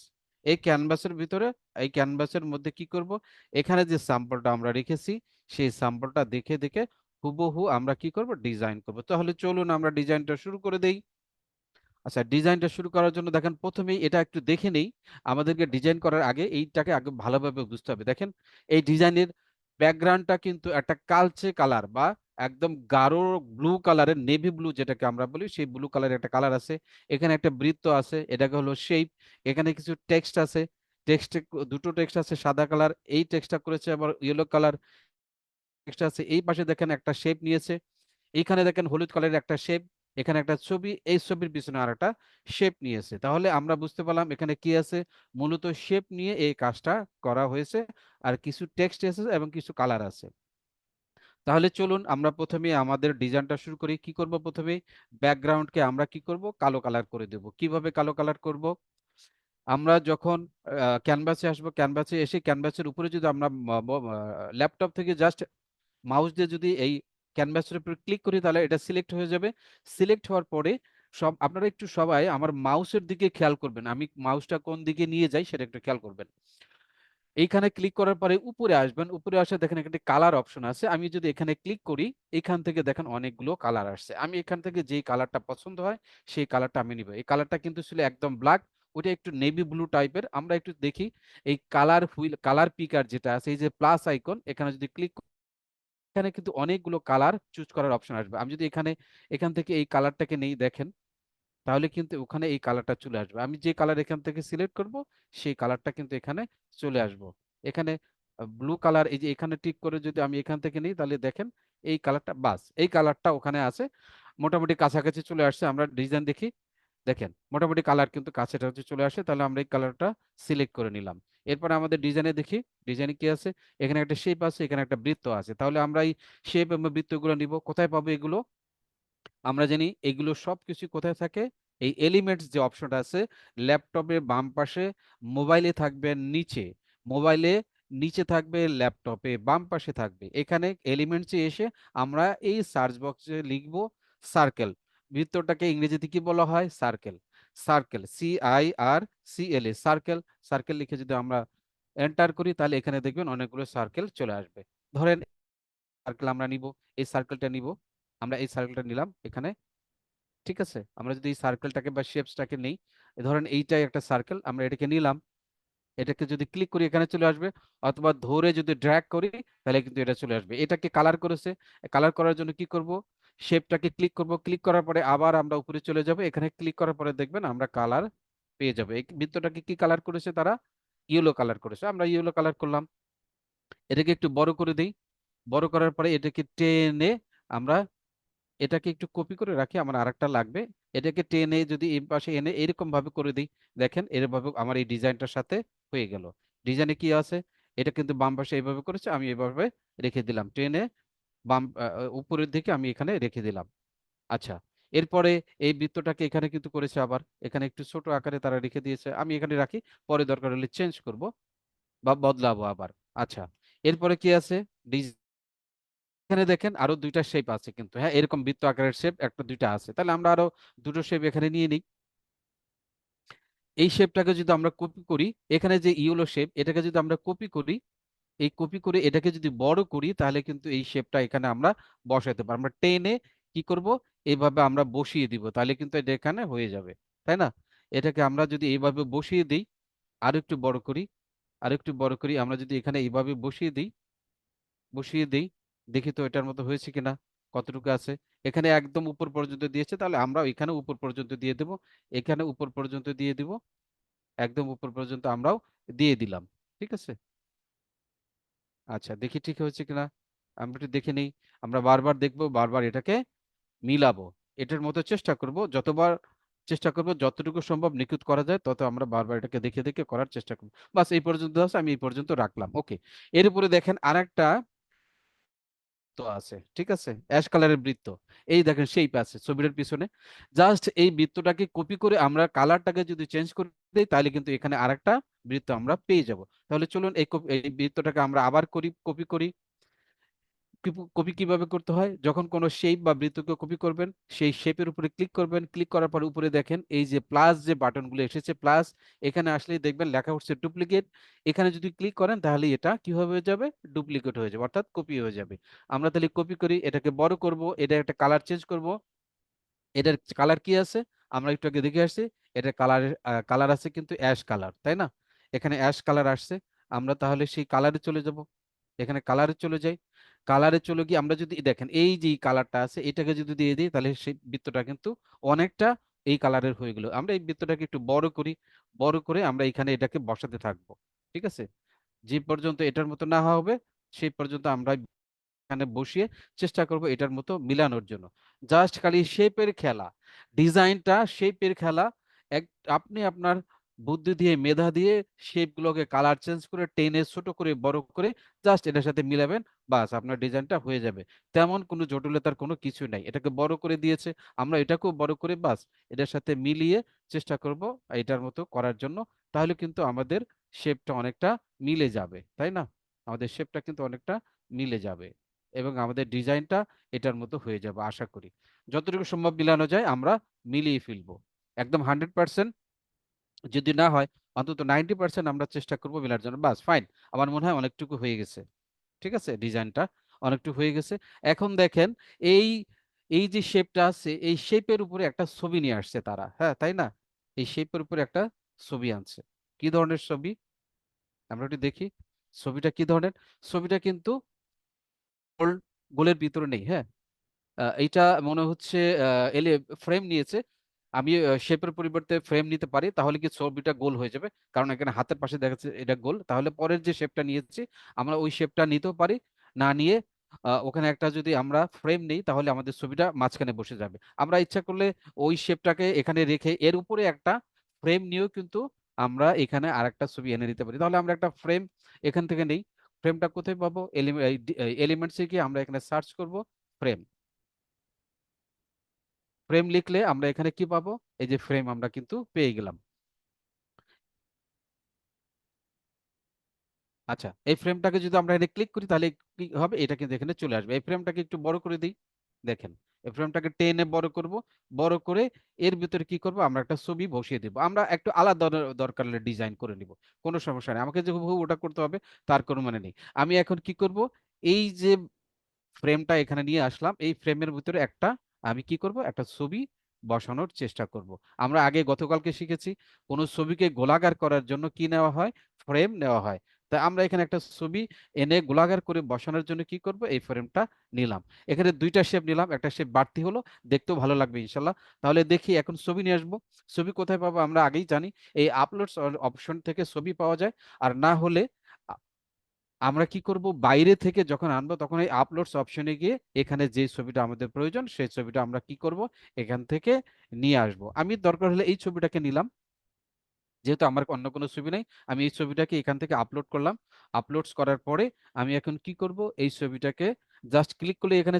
[SPEAKER 1] এই ক্যানভাসের ভিতরে, এই ক্যানভাসের মধ্যে কি করব, এখানে যে স্যাম্পলটা আমরা রেখেছি সেই স্যাম্পলটা দেখে দেখে হুবহু আমরা কি করব, ডিজাইন করব। তাহলে চলুন আমরা ডিজাইনটা শুরু করে দেই। আচ্ছা, ডিজাইনটা শুরু করার জন্য দেখেন প্রথমেই এটা একটু দেখে নেই। আমাদেরকে ডিজাইন করার আগে এইটাকে আগে ভালোভাবে বুঝতে হবে। দেখেন এই ডিজাইনের ব্যাকগ্রাউন্ডটা কিন্তু একটা কালচে কালার বা একদম গাঢ় ব্লু কালারের, নেভি ব্লু যেটাকে আমরা বলি, সেই ব্লু কালারের একটা কালার আছে। এখানে একটা বৃত্ত আছে, এটাকে হলো শেপ। এখানে কিছু টেক্সট আছে, টেক্সটে দুটো টেক্সট আছে সাদা কালার, এই টেক্সটটা করেছে আবার ইয়েলো কালার টেক্সট আছে। এই পাশে দেখেন একটা শেপ নিয়েছে, এইখানে দেখেন হলুদ কালারের একটা শেপ, এখানে একটা ছবি, এই ছবির পিছনে আর একটা শেপ নিয়েছে। তাহলে আমরা বুঝতে পারলাম এখানে কি আছে, মূলত শেপ নিয়ে এই কাজটা করা হয়েছে। আর কিছু টেক্সট আছে এবং কিছু কালার আছে। তাহলে চলুন আমরা প্রথমে আমাদের ডিজাইনটা শুরু করি। কি করব, প্রথমে ব্যাকগ্রাউন্ডকে আমরা কি করব, কালো কালার করে দেব। কিভাবে কালো কালার করব? আমরা যখন ক্যানভাসে আসবো, ক্যানভাসে এসে ক্যানভাসের উপরে যদি আমরা ল্যাপটপ থেকে জাস্ট মাউস দিয়ে যদি এই ক্যানভাসের উপর ক্লিক করি তাহলে এটা সিলেক্ট হয়ে যাবে। সিলেক্ট হওয়ার পরে আপনারা একটু সবাই আমার মাউসের দিকে খেয়াল করবেন, আমি মাউসটা কোন দিকে নিয়ে যাই সেটা একটু খেয়াল করবেন। এইখানে ক্লিক করার পরে উপরে আসবেন, উপরে আসে দেখেন এখানে কালার অপশন আছে। আমি যদি এখানে ক্লিক করি, এখান থেকে দেখেন অনেকগুলো কালার আসছে। আমি এখান থেকে যেই কালারটা পছন্দ হয় সেই কালারটা আমি নিব। এই কালারটা কিন্তু ছিল একদম ব্ল্যাক, ওটা একটু নেভি ব্লু টাইপের। আমরা একটু দেখি এই কালার হুইল, কালার পিকার যেটা আছে, এই যে প্লাস আইকন, এখানে যদি ক্লিক, এখানে কিন্তু অনেকগুলো কালার চুজ করার অপশন আসবে। আমি যদি এখান থেকে এই কালারটাকে নেই দেখেন, তাহলে কিন্তু ওখানে এই কালারটা চলে আসবে। আমি যে কালার এখান থেকে সিলেক্ট করব সেই কালারটা কিন্তু এখানে চলে আসবো। এখানে ব্লু কালার, এই যে এখানে টিক করে যদি আমি এখান থেকে নিই তাহলে দেখেন এই কালারটা, বাস এই কালারটা ওখানে আছে। মোটামুটি কাছাকাছি চলে আসছে। আমরা ডিজাইন দেখি, দেখেন মোটামুটি কালার কিন্তু কাছাকাছি চলে আসে। তাহলে আমরা এই কালারটা সিলেক্ট করে নিলাম। এরপরে আমাদের ডিজাইনে দেখি, ডিজাইনে কি আছে, এখানে একটা শেপ আছে, এখানে একটা বৃত্ত আছে। তাহলে আমরা এই শেপ এবং বৃত্তগুলো নিব। কোথায় পাবো এগুলো? আমরা জানি এগুলো সবকিছু কোথায় থাকে, এই এলিমেন্টস যে অপশনটা আছে ল্যাপটপের বাম পাশে, মোবাইলে থাকবে নিচে, মোবাইলে নিচে থাকবে, ল্যাপটপে বাম পাশে থাকবে। এখানে এলিমেন্টসে এসে আমরা এই সার্চ বক্সে লিখব সার্কেল। বৃত্তটাকে ইংরেজিতে কি বলা হয়? Circle. Circle, CIRCLE, circle. Circle লিখে যদি আমরা এন্টার করি তাহলে এখানে দেখবেন অনেকগুলো সার্কেল চলে আসবে। ধরেন সার্কেল আমরা নিব, এই সার্কেলটা নিব, আমরা এই সার্কেলটা নিলাম এখানে। ঠিক আছে, আমরা যদি এই সার্কেলটাকে বা শেপসটাকে নেই, ধরেন এইটাই একটা সার্কেল, আমরা এটাকে নিলাম, এটাকে যদি ক্লিক করি এখানে চলে আসবে, অথবা ধরে যদি ড্র্যাগ করি তাহলে কিন্তু এটা চলে আসবে। এটাকে কালার করেছে, কালার করার জন্য কি করব, শেপটাকে ক্লিক করব, ক্লিক করার পরে আবার আমরা উপরে চলে যাব, এখানে ক্লিক করার পরে দেখবেন আমরা কালার পেয়ে যাবো। এই বৃত্তটাকে কি কালার করেছে তারা? ইয়েলো কালার করেছে। আমরা ইয়েলো কালার করলাম, এটাকে একটু বড় করে দিই। বড় করার পরে এটাকে টেনে আমরা এটাকে একটু কপি করে রাখি, আমার আরেকটা লাগবে। এটাকে টেনে যদি এই পাশে এনে এরকম ভাবে করে দিই, দেখেন এরভাবে আমার এই ডিজাইনটার সাথে হয়ে গেল। ডিজাইনে কি আছে, এটা কিন্তু বাম পাশে এইভাবে করেছে, আমি এইভাবে রেখে দিলাম, টেনে বাম উপরের দিকে আমি এখানে রেখে দিলাম। আচ্ছা, এরপরে এই বৃত্তটাকে এখানে কিন্তু করেছে, আবার এখানে একটু ছোট আকারে তারা রেখে দিয়েছে, আমি এখানে রাখি, পরে দরকার হলে চেঞ্জ করব বা বদলাবো আবার। আচ্ছা, এরপরে কি আছে, এখানে দেখেন আরো দুইটা শেপ আছে কিন্তু, হ্যাঁ এরকম বৃত্ত আকারের শেপ একটা দুইটা আছে। তাহলে আমরা আরো দুটো শেপ এখানে নিয়ে নিই। এই শেপটাকে যদি আমরা কপি করি, এখানে যে ইয়েলো শেপ, এটাকে যদি আমরা কপি করি, এই কপি করে এটাকে যদি বড় করি তাহলে কিন্তু এই শেপটা এখানে আমরা বসাতে পারবো। আমরা টেনে কি করব, এইভাবে আমরা বসিয়ে দিব, তাহলে কিন্তু এটা এখানে হয়ে যাবে, তাই না? এটাকে আমরা যদি এইভাবে বসিয়ে দিই, আরো একটু বড় করি, আরো একটু বড় করি, আমরা যদি এখানে এইভাবে বসিয়ে দিই, দেখি তো এটার মতো হয়েছে কিনা, কতটুকু আছে। এখানে একদম উপর পর্যন্ত দিয়েছে, তাহলে আমরা এখানে উপর পর্যন্ত দিয়ে দেব, এখানে উপর পর্যন্ত দিয়ে দিব, একদম উপর পর্যন্ত আমরাও দিয়ে দিলাম। ঠিক আছে। আচ্ছা, দেখি ঠিক হয়েছে কিনা, আমরা একটু দেখে নেই। আমরা বারবার দেখবো, বারবার এটাকে মিলাবো, এটার মতো চেষ্টা করব, যতবার চেষ্টা করব যতটুকু সম্ভব নিখুঁত করা যায় তত আমরা বারবার এটাকে দেখে দেখে করার চেষ্টা করব। বাস এই পর্যন্ত আছে, আমি এই পর্যন্ত রাখলাম। ওকে, এর উপরে দেখেন আরেকটা তো আছে, ঠিক আছে, অ্যাশ কালারের বৃত্ত। এই দেখেন শেপ আছে ছবিটার পিছনে। জাস্ট এই বৃত্তটাকে কপি করে আমরা কালারটাকে যদি চেঞ্জ করে দিই তাহলে কিন্তু এখানে আরেকটা বৃত্ত আমরা পেয়ে যাব। তাহলে চলুন এই বৃত্তটাকে আমরা আবার কপি করি। কপি কিভাবে করতে হয়, যখন কোনো শেপ বা বৃত্তকে কপি করবেন সেই শেপের উপরে ক্লিক করবেন, ক্লিক করার পর উপরে দেখেন এই যে প্লাস যে বাটনগুলো এসেছে প্লাস, এখানে আসলেই দেখবেন লেখা উঠছে ডুপ্লিকেট। এখানে যদি ক্লিক করেন তাহলে এটা কি হয়ে যাবে, ডুপ্লিকেট হয়ে যাবে, অর্থাৎ কপি হয়ে যাবে। আমরা তাহলে কপি করি, এটাকে বড় করব, এটা একটা কালার চেঞ্জ করব। এটার কালার কি আছে, আমরা একটু আগে দেখে আসছি, এটার কালার আছে কিন্তু অ্যাশ কালার, তাই না? এখানে অ্যাশ কালার আসছে, আমরা তাহলে সেই কালারে চলে যাব। এখানে কালারে চলে যাই, কালারে চলে গিয়ে আমরা যদি দেখেন এই যে কালারটা আছে এটাকে যদি দিয়ে দিই তাহলে সেই বৃত্তটা কিন্তু অনেকটা এই কালারের হয়ে গেল। আমরা এই বৃত্তটাকে একটু বড় করি, বড় করে আমরা এখানে এটাকে বসাতে থাকবো। ঠিক আছে, যে পর্যন্ত এটার মতো না হবে সেই পর্যন্ত আমরা এখানে বসিয়ে চেষ্টা করব এটার মতো মিলানোর জন্য। জাস্ট খালি শেপের খেলা, ডিজাইনটা শেপের খেলা। এক আপনি আপনার বুদ্ধি দিয়ে মেধা দিয়ে শেপগুলোকে কালার চেঞ্জ করে টেনে ছোট করে বড় করে জাস্ট এটার সাথে মিলাবেন, বাস আপনার ডিজাইনটা হয়ে যাবে। তেমন কোনো জটিলতার কোনো কিছু নাই, এটাকে বড় করে দিয়েছে, আমরা এটাকেও বড় করে বাস এটার সাথে মিলিয়ে চেষ্টা করব এটার মতো করার জন্য। তাহলে কিন্তু আমাদের শেপটা অনেকটা মিলে যাবে, তাই না? আমাদের শেপটা কিন্তু অনেকটা মিলে যাবে এবং আমাদের ডিজাইনটা এটার মতো হয়ে যাবে আশা করি। যতটুকু সম্ভব মিলানো যায় আমরা মিলিয়ে ফেলবো। একদম 100% যদি না হয় অন্তত 90% আমরা চেষ্টা করবো মেলার জন্য। বাস ফাইন, আমার মনে হয় অনেকটুকু হয়ে গেছে। ঠিক আছে, ডিজাইনটা অনেকটুকু হয়ে গেছে। এখন দেখেন এই এই যে শেপটা আছে এই শেপের উপরে একটা ছবি নিয়ে আসছে তারা, হ্যাঁ তাই না? এই শেপের উপরে একটা ছবি আনছে। কি ধরনের ছবি, আমরা একটু দেখি ছবিটা কি ধরনের। ছবিটা কিন্তু গোল, গোলের ভিতরে নেই, হ্যাঁ। এইটা মনে হচ্ছে এলে ফ্রেম নিয়েছে। আমি শেপের পরিবর্তে ফ্রেম নিতে পারি, তাহলে কি ছবিটা গোল হয়ে যাবে, কারণ এখানে হাতের পাশে দেখা যাচ্ছে এটা গোল। তাহলে পরের যে শেপটা নিয়েছি আমরা ওই শেপটা নিতেও পারি, না নিয়ে ওখানে একটা যদি আমরা ফ্রেম নেই তাহলে আমাদের ছবিটা মাঝখানে বসে যাবে। আমরা ইচ্ছা করলে ওই শেপটাকে এখানে রেখে এর উপরে একটা ফ্রেম নিয়েও কিন্তু আমরা এখানে আরেকটা ছবি এনে দিতে পারি। তাহলে আমরা একটা ফ্রেম এখান থেকে নেই, ফ্রেমটা কোথায় পাবো, এলিমেন্টসে গিয়ে আমরা এখানে সার্চ করব ফ্রেম। ফ্রেম লিখলে আমরা এখানে কি পাবো, এই যে ফ্রেম আমরা কিন্তু পেয়ে গেলাম। আচ্ছা, এই ফ্রেমটাকে যদি আমরা এখানে ক্লিক করি তাহলে কি হবে, এটা কিন্তু এখানে চলে আসবে। এই ফ্রেমটাকে একটু বড় করে দিই, দেখেন এই ফ্রেমটাকে টেনে বড় করব, বড় করে এর ভিতরে কি করব, আমরা একটা ছবি বসিয়ে দেব। আমরা একটু আলাদা দরকার হলে ডিজাইন করে নিব, কোনো সমস্যা নেই, আমাকে যে হুবহু ওটা করতে হবে তার কোনো মানে নেই। আমি এখন কি করব, এই যে ফ্রেমটা এখানে নিয়ে আসলাম, এই ফ্রেমের ভিতরে একটা আমি কি করব, একটা ছবি বসানোর চেষ্টা করব। আমরা আগে গতকালকে শিখেছি কোন ছবিকে গোলাকার করার জন্য কি নেওয়া হয়, ফ্রেম নেওয়া হয়। তা আমরা এখানে একটা ছবি এনে গোলাকার করে বসানোর জন্য কি করব, এই ফ্রেমটা নিলাম। এখানে দুইটা শেপ নিলাম, একটা শেপ বাড়তি হলো, দেখতেও ভালো লাগবে ইনশাল্লাহ। তাহলে দেখি এখন ছবি নিয়ে আসবো। ছবি কোথায় পাবো, আমরা আগেই জানি এই আপলোডস অপশন থেকে ছবি পাওয়া যায়। আর না হলে আমরা কি করব, বাইরে থেকে যখন আনবো তখন এই আপলোডস অপশনে গিয়ে এখানে যে ছবিটা আমাদের প্রয়োজন সেই ছবিটা আমরা কি করব, এখান থেকে নিয়ে আসব। আমি দরকার হলে এই ছবিটাকে নিলাম, যেহেতু আমার অন্য কোনো ছবি নেই, আমি এই ছবিটাকে এখান থেকে আপলোড করলাম। আপলোডস করার পরে আমি এখন কি করব, এই ছবিটাকে জাস্ট ক্লিক করলে এখানে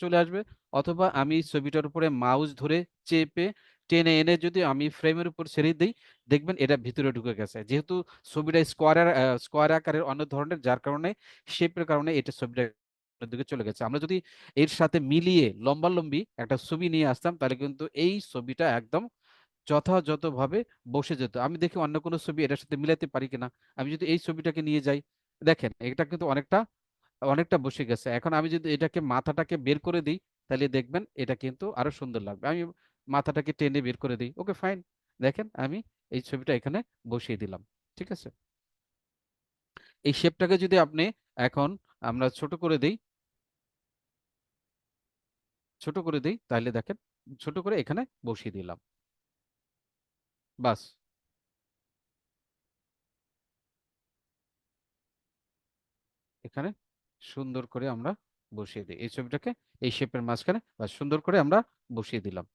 [SPEAKER 1] চলে আসবে, অথবা আমি এই ছবিটার উপরে মাউস ধরে চেপে টেনে এনে যদি আমি ফ্রেমের উপর ছেড়ে দিই দেখবেন এটা ভিতরে ঢুকে গেছে। যেহেতু ছবিটা স্কোয়ার আকারের অন্য ধরনের, যার কারণে শেপের কারণে এটা ছবিটা দিকে চলে গেছে। আমরা যদি এর সাথে মিলিয়ে লম্বালম্বি একটা ছবি নিয়ে আসতাম তাহলে কিন্তু এই ছবিটা একদম যথাযথভাবে বসে যেত। আমি দেখি অন্য কোনো ছবি এটার সাথে মিলাতে পারি কিনা। আমি যদি এই ছবিটাকে নিয়ে যাই, দেখেন এটা কিন্তু অনেকটা অনেকটা বসে গেছে। এখন আমি যদি এটাকে মাথাটাকে বের করে দিই তাহলে দেখবেন এটা কিন্তু আরো সুন্দর লাগবে। আমি মাথাটাকে টেনে বের করে দিই, ওকে ফাইন। দেখেন আমি এই ছবিটা এখানে বসিয়ে দিলাম। ঠিক আছে, এই শেপটাকে যদি আপনি এখন আমরা ছোট করে দিই, ছোট করে দিই তাহলে দেখেন ছোট করে এখানে বসিয়ে দিলাম, বাস। এখানে সুন্দর করে আমরা বসিয়ে দিই এই ছবিটাকে, এই শেপের মাঝখানে সুন্দর করে আমরা বসিয়ে দিলাম।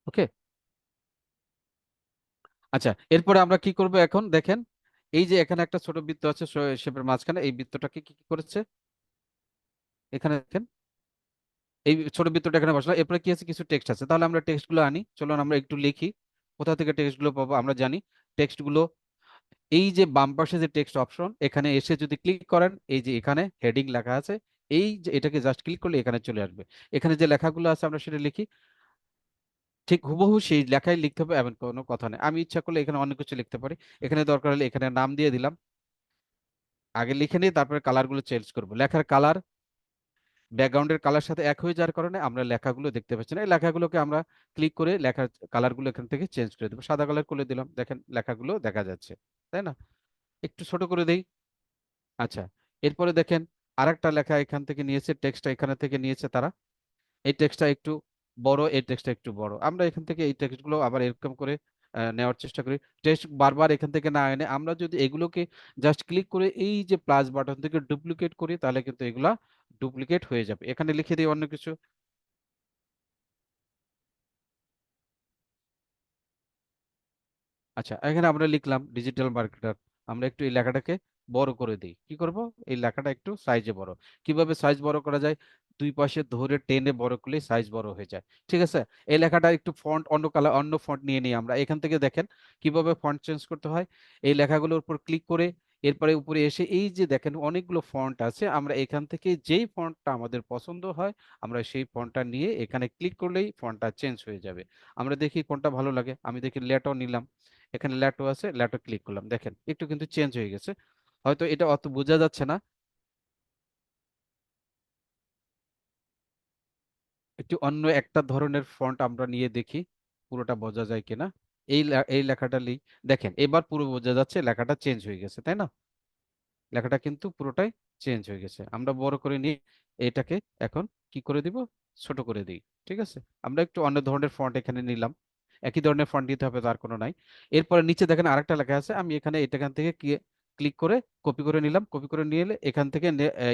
[SPEAKER 1] ওকে। আচ্ছা, এরপরে আমরা কি করব এখন দেখেন, এই যে এখানে একটা ছোট বৃত্ত আছে শেপের মাঝখানে, এই বৃত্তটাকে কি কি করেছে এখানে দেখেন, এই ছোট বৃত্তটা এখানে বসলো, এরপরে কি আছে, কিছু টেক্সট আছে, তাহলে আমরা টেক্সট গুলো আনি, চলুন আমরা একটু লিখি। কোথা থেকে টেক্সট গুলো পাবো আমরা জানি। টেক্সট গুলো এই যে বাম পাশে যে টেক্সট অপশন, এখানে এসে যদি ক্লিক করেন, এই যে এখানে হেডিং লেখা আছে, এই যে এটাকে জাস্ট ক্লিক করলে এখানে চলে আসবে। এখানে যে লেখাগুলো আছে আমরা সেটা লিখি, ঠিক হুবহু সেই লেখাই লিখতে হবে এমন কোনো কথা নেই। আমি ইচ্ছা করলে এখানে অনেক কিছু লিখতে পারি, এখানে দরকার হলে এখানে নাম দিয়ে দিলাম, আগে লিখে নিই, তারপরে কালারগুলো চেঞ্জ করব। লেখার কালার ব্যাকগ্রাউন্ডের কালার সাথে এক হয়ে যাওয়ার কারণে আমরা লেখাগুলো দেখতে পাচ্ছি না, এই লেখাগুলোকে আমরা ক্লিক করে লেখার কালারগুলো এখান থেকে চেঞ্জ করে দেবো, সাদা কালার করে দিলাম, দেখেন লেখাগুলো দেখা যাচ্ছে, তাই না? একটু ছোট করে দেই। আচ্ছা, এরপরে দেখেন আরেকটা লেখা এখান থেকে নিয়েছে, টেক্সটটা এখানে থেকে নিয়েছে তারা, এই টেক্সটটা একটু বড়, এই টেক্সটটা একটু বড়, আমরা এখান থেকে এই টেক্সটগুলো আবার এরকম করে নেওয়ার চেষ্টা করি। টেক্সট বারবার এখান থেকে না এনে আমরা যদি এগুলোকে জাস্ট ক্লিক করে এই যে প্লাস বাটন থেকে ডুপ্লিকেট করি, তাহলে কিন্তু এগুলা ডুপ্লিকেট হয়ে যাবে। এখানে লিখে দিই অন্য কিছু। আচ্ছা, এখানে আমরা লিখলাম ডিজিটাল মার্কেটার, আমরা একটু এই লেখাটাকে বড় করে দিই, কি করব, এই লেখাটা একটু সাইজে বড়। কিভাবে সাইজ বড় করা যায়, দুই পাশে ধরে টেনে বড় করলে সাইজ বড় হয়ে যায়, ঠিক আছে? এই লেখাটা একটু ফন্ট অন্য কালার, অন্য ফন্ট নিয়ে নিই আমরা, এখান থেকে দেখেন কিভাবে ফন্ট চেঞ্জ করতে হয়। এই লেখাগুলোর উপর ক্লিক করে এরপরে উপরে এসে এই যে দেখেন অনেকগুলো ফন্ট আছে, আমরা এখান থেকে যেই ফন্টটা আমাদের পছন্দ হয় আমরা সেই ফন্টটা নিয়ে এখানে ক্লিক করলেই ফন্টটা চেঞ্জ হয়ে যাবে। আমরা দেখি কোনটা ভালো লাগে, আমি দেখি লেটো নিলাম, এখানে ল্যাটো আছে, ল্যাটো ক্লিক করলাম, দেখেন একটু কিন্তু চেঞ্জ হয়ে গেছে। হয়তো এটা অত বোঝা যাচ্ছে না, একটু অন্য একটা ধরনের ফন্ট আমরা নিয়ে দেখি পুরোটা বোঝা যায় কিনা। এই লেখাটা দেখেন এবার পুরো বোঝা যাচ্ছে, লেখাটা চেঞ্জ হয়ে গেছে, তাই না? লেখাটা কিন্তু পুরোটাই চেঞ্জ হয়ে গেছে। আমরা বড় করে নিয়ে এটাকে এখন কি করে দিব, ছোট করে দিই, ঠিক আছে? আমরা একটু অন্য ধরনের ফন্ট এখানে নিলাম, একই ধরনের ফন্ট নিতে হবে তার কোনো নাই। এরপরে নিচে দেখেন আরেকটা লেখা আছে, আমি এখানে এখান থেকে ক্লিক করে কপি করে নিলাম, কপি করে নিয়ে এলে এখান থেকে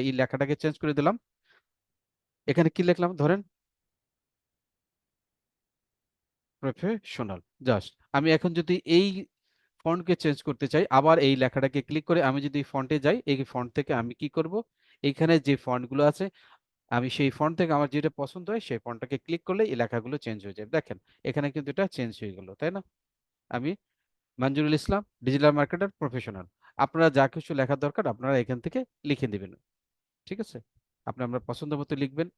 [SPEAKER 1] এই লেখাটাকে চেঞ্জ করে দিলাম। এখানে কি লিখলাম ধরেন, প্রফেশনাল, জাস্ট আমি এখন যদি এই ফন্টকে চেঞ্জ করতে চাই, আবার এই লেখাটাকে ক্লিক করে আমি যদি ফন্টে যাই, এই ফন্ট থেকে আমি কি করব, এইখানে যে ফন্টগুলো আছে আমি সেই ফন্ট থেকে আমার যেটা পছন্দ হয় সেই ফন্টটাকে ক্লিক করলে এই লেখাগুলো চেঞ্জ হয়ে যাবে, দেখেন এখানে কিন্তু এটা চেঞ্জ হয়ে গেল, তাই না? আমি মঞ্জুরুল ইসলাম, ডিজিটাল মার্কেটার প্রফেশনাল। আপনারা যা কিছু লেখার দরকার আপনারা এখান থেকে লিখে দিবেন, ঠিক আছে? আপনি আপনার পছন্দ মতো লিখবেন।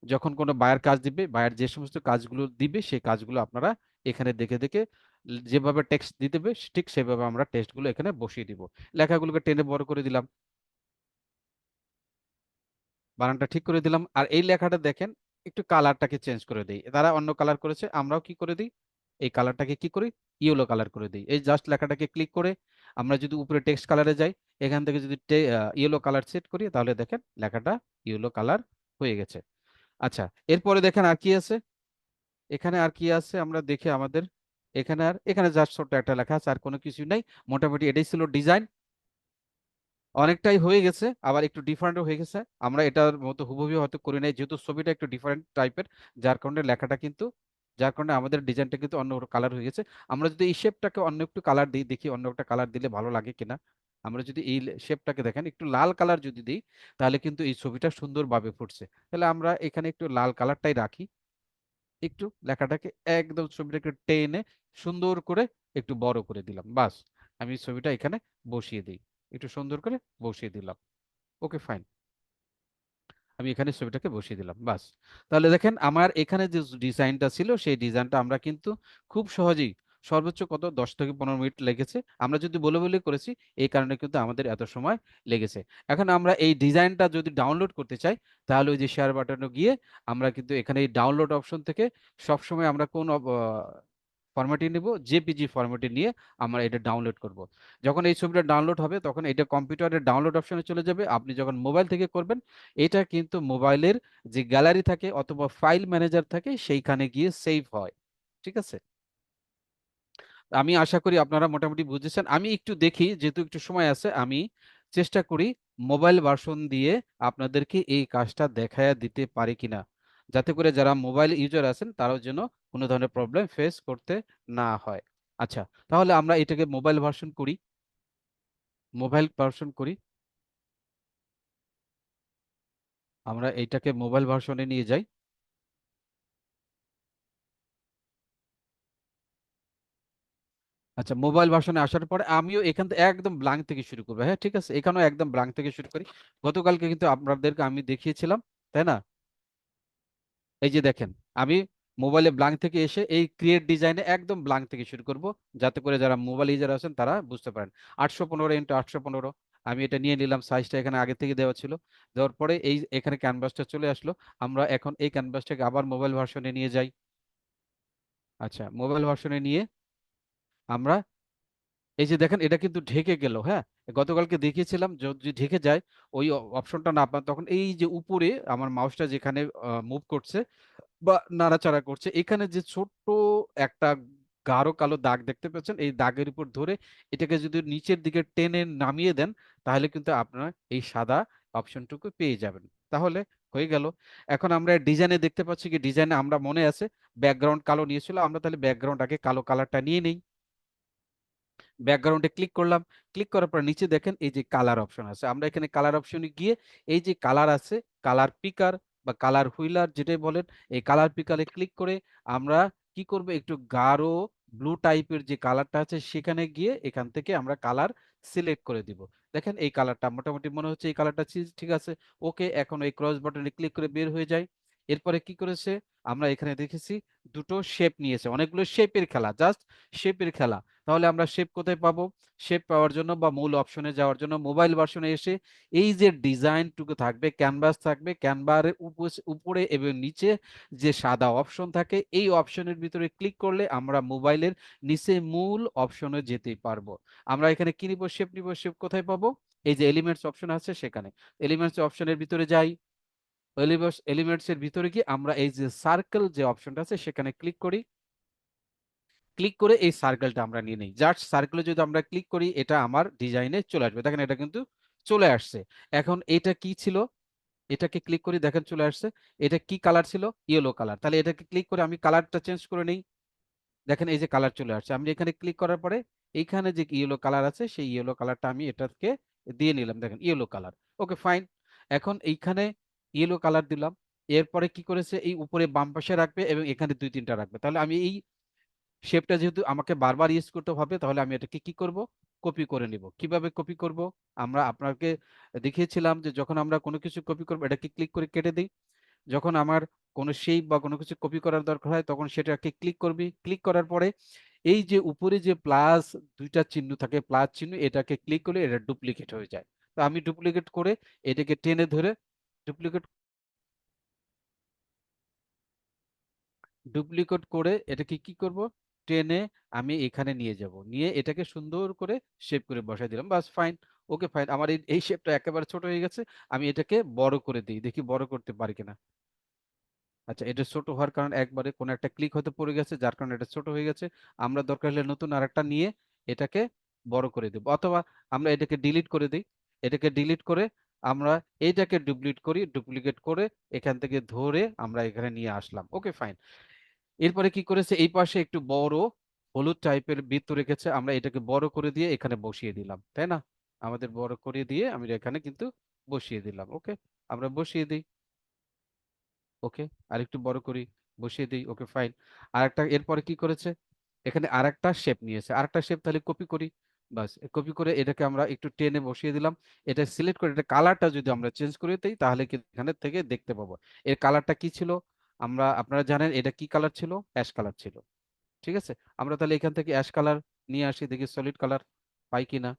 [SPEAKER 1] যখন কোনো বায়ার কাজ দিবে, বায়ার যে সমস্ত কাজগুলো দিবে সেই কাজগুলো আপনারা এখানে দেখে দেখে যেভাবে টেক্সট দিতে হবে ঠিক সেভাবে আমরা টেক্সটগুলো এখানে বসিয়ে দিব। লেখাগুলোকে টেনে বড় করে দিলাম, বানানটা ঠিক করে দিলাম, আর এই লেখাটা দেখেন একটু কালারটাকে চেঞ্জ করে দিই, তারা অন্য কালার করেছে আমরাও কি করে দিই, এই কালারটাকে কি করি, ইয়েলো কালার করে দিই। এই জাস্ট লেখাটাকে ক্লিক করে আমরা যদি উপরে টেক্সট কালারে যাই, এখান থেকে যদি ইয়েলো কালার সেট করি, তাহলে দেখেন লেখাটা ইয়েলো কালার হয়ে গেছে। আচ্ছা, এরপরে দেখেন আর কি আছে, এখানে আর কি আছে আমরা দেখি আমাদের, এখানে জাস্ট ছোট্ট একটা লেখা আছে, আর কোনো কিছু নাই। মোটামুটি এটাই ছিল ডিজাইন, অনেকটাই হয়ে গেছে, আবার একটু ডিফারেন্টও হয়ে গেছে। আমরা এটার মতো হুবহু হয়তো করি নাই, যেহেতু ছবিটা একটু ডিফারেন্ট টাইপের, যার কারণে লেখাটা কিন্তু, যার কারণে আমাদের ডিজাইনটা কিন্তু অন্য কালার হয়ে গেছে। আমরা যদি এই শেপটাকে অন্য একটু কালার দিই, দেখি অন্য একটা কালার দিলে ভালো লাগে কিনা। আমরা যদি এই শেপটাকে দেখেন একটু লাল কালার যদি দিই, তাহলে কিন্তু এই ছবিটা সুন্দরভাবে ফুটছে। তাহলে আমরা এখানে একটু লাল কালারটাই রাখি, একটু লেখাটাকে একদম ছবিটাকে টেনে সুন্দর করে একটু বড় করে দিলাম, বাস। আমি ছবিটা এখানে বসিয়ে দিই, একটু সুন্দর করে বসিয়ে দিলাম। ওকে, ফাইন। আমি এখানে ছবিটাকে বসিয়ে দিলাম, বাস। তাহলে দেখেন আমার এখানে যে ডিজাইনটা ছিল সেই ডিজাইনটা আমরা কিন্তু খুব সহজেই, সর্বোচ্চ কত 10 থেকে 15 মিনিট লেগেছে, আমরা যদি বলে বলে করেছি, এই কারণে কিন্তু আমাদের এত সময় লেগেছে। এখন আমরা এই ডিজাইনটা যদি ডাউনলোড করতে চাই, তাহলে ওই যে শেয়ার বাটনে গিয়ে আমরা কিন্তু এখানে এই ডাউনলোড অপশন থেকে সবসময় আমরা কোন ফরম্যাটে নিব, জেপিজি ফরম্যাটে নিয়ে আমরা এটা ডাউনলোড করব। যখন এই ছবিটা ডাউনলোড হবে তখন এটা কম্পিউটারের ডাউনলোড অপশনে চলে যাবে, আপনি যখন মোবাইল থেকে করবেন এটা কিন্তু মোবাইলের যে গ্যালারি থাকে অথবা ফাইল ম্যানেজার থাকে সেইখানে গিয়ে সেভ হয়, ঠিক আছে? আমি আশা করি আপনারা মোটামুটি বুঝেছেন। আমি একটু দেখি, যেহেতু একটু সময় আছে, আমি চেষ্টা করি মোবাইল ভার্সন দিয়ে আপনাদেরকে এই কাজটা দেখায়া দিতে পারি কিনা, যাতে করে যারা মোবাইল ইউজার আছেন তারাও যেন কোনো ধরনের প্রবলেম ফেস করতে না হয়। আচ্ছা, তাহলে আমরা এটাকে মোবাইল ভার্সন করি, মোবাইল ভার্সন করি। আমরা এইটাকে মোবাইল ভার্সনে নিয়ে যাই। আচ্ছা, মোবাইল ভার্সনে আসার পরে আমিও এখান থেকে একদম ব্ল্যাঙ্ক থেকে শুরু করবো। হ্যাঁ, ঠিক আছে, এখানেও একদম ব্ল্যাঙ্ক থেকে শুরু করি। গতকালকে কিন্তু আপনাদেরকে আমি দেখিয়েছিলাম, তাই না? এই যে দেখেন, আমি মোবাইলে ব্ল্যাঙ্ক থেকে এসে এই ক্রিয়েট ডিজাইনে একদম ব্ল্যাঙ্ক থেকে শুরু করব, যাতে করে যারা মোবাইল ইউজার আছেন তারা বুঝতে পারেন। 815 × 815, আমি এটা নিয়ে নিলাম, সাইজটা এখানে আগে থেকে দেওয়া ছিল। দেওয়ার পরে এই এখানে ক্যানভাসটা চলে আসলো। আমরা এখন এই ক্যানভাসটাকে আবার মোবাইল ভার্সনে নিয়ে যাই। আচ্ছা, মোবাইল ভার্সনে নিয়ে আমরা এই যে দেখেন এটা কিন্তু ঢেকে গেল। হ্যাঁ, গতকালকে দেখিয়েছিলাম যদি ঢেকে যায়, ওই অপশনটা না পান, তখন এই যে উপরে আমার মাউসটা যেখানে মুভ করছে বা নাড়াচাড়া করছে, এখানে যে ছোট্ট একটা গাঢ় কালো দাগ দেখতে পাচ্ছেন, এই দাগের উপর ধরে এটাকে যদি নিচের দিকে টেনে নামিয়ে দেন, তাহলে কিন্তু আপনারা এই সাদা অপশনটুকু পেয়ে যাবেন। তাহলে হয়ে গেল। এখন আমরা ডিজাইনে দেখতে পাচ্ছি কি, ডিজাইনে আমরা মনে আছে ব্যাকগ্রাউন্ড কালো নিয়েছিল, আমরা তাহলে ব্যাকগ্রাউন্ড আগে কালো কালারটা নিয়ে নেই। ব্যাকগ্রাউন্ডে ক্লিক করলাম। ক্লিক করার পর নিচে দেখেন এই যে কালার অপশন আছে, আমরা এখানে কালার অপশনে গিয়ে এই যে কালার আছে, কালার পিকার বা কালার হুইলার যেটাই বলেন, এই কালার পিকারে ক্লিক করে আমরা কি করব, একটু গাঢ় ব্লু টাইপের যে কালারটা আছে সেখানে গিয়ে এখান থেকে আমরা কালার সিলেক্ট করে দিব। দেখেন এই কালারটা মোটামুটি মনে হচ্ছে এই কালারটা ঠিক আছে। ওকে, এখন এই ক্রস বাটনে ক্লিক করে বের হয়ে যায়। এরপরে কি করেছে, আমরা এখানে দেখেছি দুটো শেপ নিয়েছে, অনেকগুলো শেপের খেলা, জাস্ট শেপের খেলা। তাহলে আমরা শেপ কোথায় পাবো? শেপ পাওয়ার জন্য বা মূল অপশনে যাওয়ার জন্য মোবাইল ভার্সনে এসে এই যে ডিজাইনটুকু থাকবে, ক্যানভাস থাকবে, ক্যানভার উপরে এবং নিচে যে সাদা অপশন থাকে, এই অপশনের ভিতরে ক্লিক করলে আমরা মোবাইলের নিচে মূল অপশনে যেতে পারবো। আমরা এখানে কি নিব? শেপ নিব। শেপ কোথায় পাবো? এই যে এলিমেন্টস অপশন আছে সেখানে। এলিমেন্টস অপশনের ভিতরে যাই। এলিমেন্টস এর ভিতরে গিয়ে আমরা এই যে সার্কেল যে অপশনটা আছে সেখানে ক্লিক করি। ক্লিক করে এই সার্কেলটা আমরা নিয়ে নিই। জাস্ট সার্কেলে যদি আমরা ক্লিক করি, এটা আমার ডিজাইনে চলে আসবে। দেখেন এটা কিন্তু চলে আসছে। এখন এটা কি ছিল? এটাকে ক্লিক করি, দেখেন চলে আসছে। এটা কি কালার ছিল? Yellow colour. তাহলে এটাকে ক্লিক করে আমি কালারটা চেঞ্জ করে নেই। দেখেন এই যে কালার চলে আসছে। আমি এখানে ক্লিক করার পরে এইখানে যে ইয়েলো কালার আছে সেই ইয়েলো কালারটা আমি এটাকে দিয়ে নিলাম। দেখেন ইয়েলো কালার। ওকে, ফাইন। এখন এইখানে ইয়েলো কালার দিলাম। এরপরে কি করেছে, এই উপরে বাম পাশে রাখবে এবং এখানে ২-৩টা রাখবে। তাহলে আমি এই শেপটা যেহেতু আমাকে বারবার ইউজ করতে হবে, তাহলে আমি এটাকে কি করব? কপি করে নিব। কিভাবে কপি করব? আমরা আপনাকে দেখিয়েছিলাম যে যখন আমরা কোনো কিছু কপি করব এটাকে ক্লিক করে কেটে দিই। যখন আমার কোনো শেপ বা কোনো কিছু কপি করার দরকার হয় তখন সেটাকে ক্লিক করবি। ক্লিক করার পরে এই যে উপরে যে প্লাস ২টা চিহ্ন থাকে, প্লাস চিহ্ন, এটাকে ক্লিক করলে এটা ডুপ্লিকেট হয়ে যায়। তো আমি ডুপ্লিকেট করে এটাকে টেনে ধরে ডুপ্লিকেট ডুপ্লিকেট করে এটাকে কি করব, টেনে আমি এখানে নিয়ে যাব, নিয়ে এটাকে সুন্দর করে শেপ করে বসাই দিলাম, বাস, ফাইন। ওকে, ফাইন। আমার এই এই শেপটা একেবারে ছোট হয়ে গেছে। আমি এটাকে বড় করে দিই, দেখি বড় করতে পারি কিনা। আচ্ছা, এটা ছোট হওয়ার কারণ একবারে কোনো একটা ক্লিক হতে পড়ে গেছে, যার কারণে এটা ছোট হয়ে গেছে। আমরা দরকার হলে নতুন আরেকটা নিয়ে এটাকে বড় করে দেব, অথবা আমরা এটাকে ডিলিট করে দিই। এটাকে ডিলিট করে আমরা এইটাকে ডুপ্লিকেট করে এখান থেকে ধরে আমরা এখানে নিয়ে আসলাম। ওকে, ফাইন। এরপরে কি করেছে, এই পাশে একটু বড় হলুদ টাইপের বৃত্ত রেখেছে, আমরা এটাকে বড় করে দিয়ে এখানে বসিয়ে দিলাম, তাই না? আমাদের বড় করে দিয়ে আমি এখানে কিন্তু বসিয়ে দিলাম। ওকে, আমরা বসিয়ে দিই। ওকে, আরেকটু বড় করি, বসিয়ে দিই। ওকে, ফাইন। আরেকটা এরপরে কি করেছে, এখানে আরেকটা শেপ নিয়েছে, আরেকটা শেপ তাহলে কপি করি। বাস, কপি করে এটাকে আমরা একটু টেনে বসিয়ে দিলাম। এটা সিলেক্ট করে এটা কালারটা যদি আমরা চেঞ্জ করে দিই তাহলে কি এখানে থেকে দেখতে পাবো এর কালারটা কি ছিল। আপনারা জানেন এটা কি কালার ছিল? অ্যাশ কালার ছিল। ঠিক আছে, আমরা তাহলে এখান থেকে অ্যাশ কালার নিয়ে আসি, দেখি সলিড কালার পাই কিনা।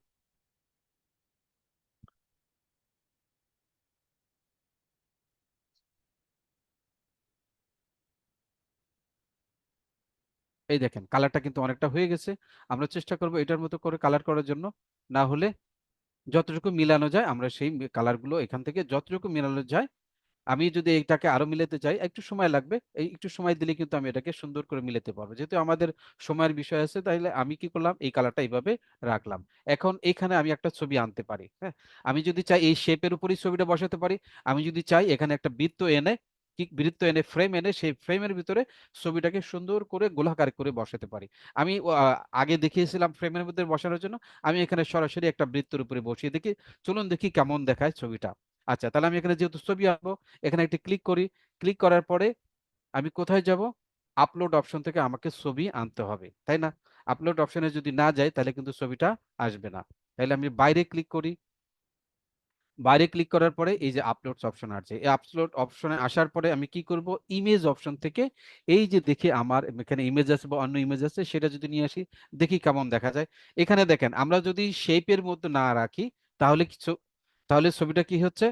[SPEAKER 1] এই দেখেন কালারটা কিন্তু অনেকটা হয়ে গেছে। আমরা চেষ্টা করবো এটার মতো করে কালার করার জন্য। না হলে যতটুকু মিলানো যায় আমরা সেই কালারগুলো এখান থেকে যতটুকু মিলানো যায় আমি যদি এটাকে আরো মিলাতে চাই একটু সময় লাগবে, এই একটু সময় দিলে কিন্তু আমি এটাকে সুন্দর করে মিলাতে পারবো। যেহেতু আমাদের সময়ের বিষয় আছে, তাইলে আমি কি করলাম, এই কালারটা এইভাবে রাখলাম। এখন এখানে আমি একটা ছবি আনতে পারি। হ্যাঁ, আমি যদি চাই এই শেপের উপরই ছবিটা বসাতে পারি। আমি যদি চাই এখানে একটা বৃত্ত এনে, কি বৃত্ত এনে ফ্রেম এনে সেই ফ্রেমের ভিতরে ছবিটাকে সুন্দর করে গোলাকার করে বসাতে পারি। আমি আগে দেখিয়েছিলাম ফ্রেমের মধ্যে বসানোর জন্য, আমি এখানে সরাসরি একটা বৃত্তের উপরে বসিয়ে দেখি, চলুন দেখি কেমন দেখায় ছবিটা। আচ্ছা, তাহলে আমি এখানে যেহেতু ছবি আঁকবো, এখানে একটি ক্লিক করি। ক্লিক করার পরে আমি কোথায় যাব? আপলোড অপশন থেকে আমাকে ছবি আনতে হবে, তাই না? আপলোড অপশনে যদি না যাই তাহলে কিন্তু ছবিটা আসবে না। তাহলে আমি বাইরে ক্লিক করি। বাইরে ক্লিক করার পরে এই যে আপলোডস অপশন আসছে, এই আপলোড অপশনে আসার পরে আমি কি করব, ইমেজ অপশন থেকে এই যে দেখি আমার এখানে ইমেজ আছে বা অন্য ইমেজ আছে, সেটা যদি নিয়ে আসি, দেখি কেমন দেখা যায়। এখানে দেখেন, আমরা যদি শেপের মধ্যে না রাখি তাহলে কিছু, তাহলে ছবিটা কি হচ্ছে,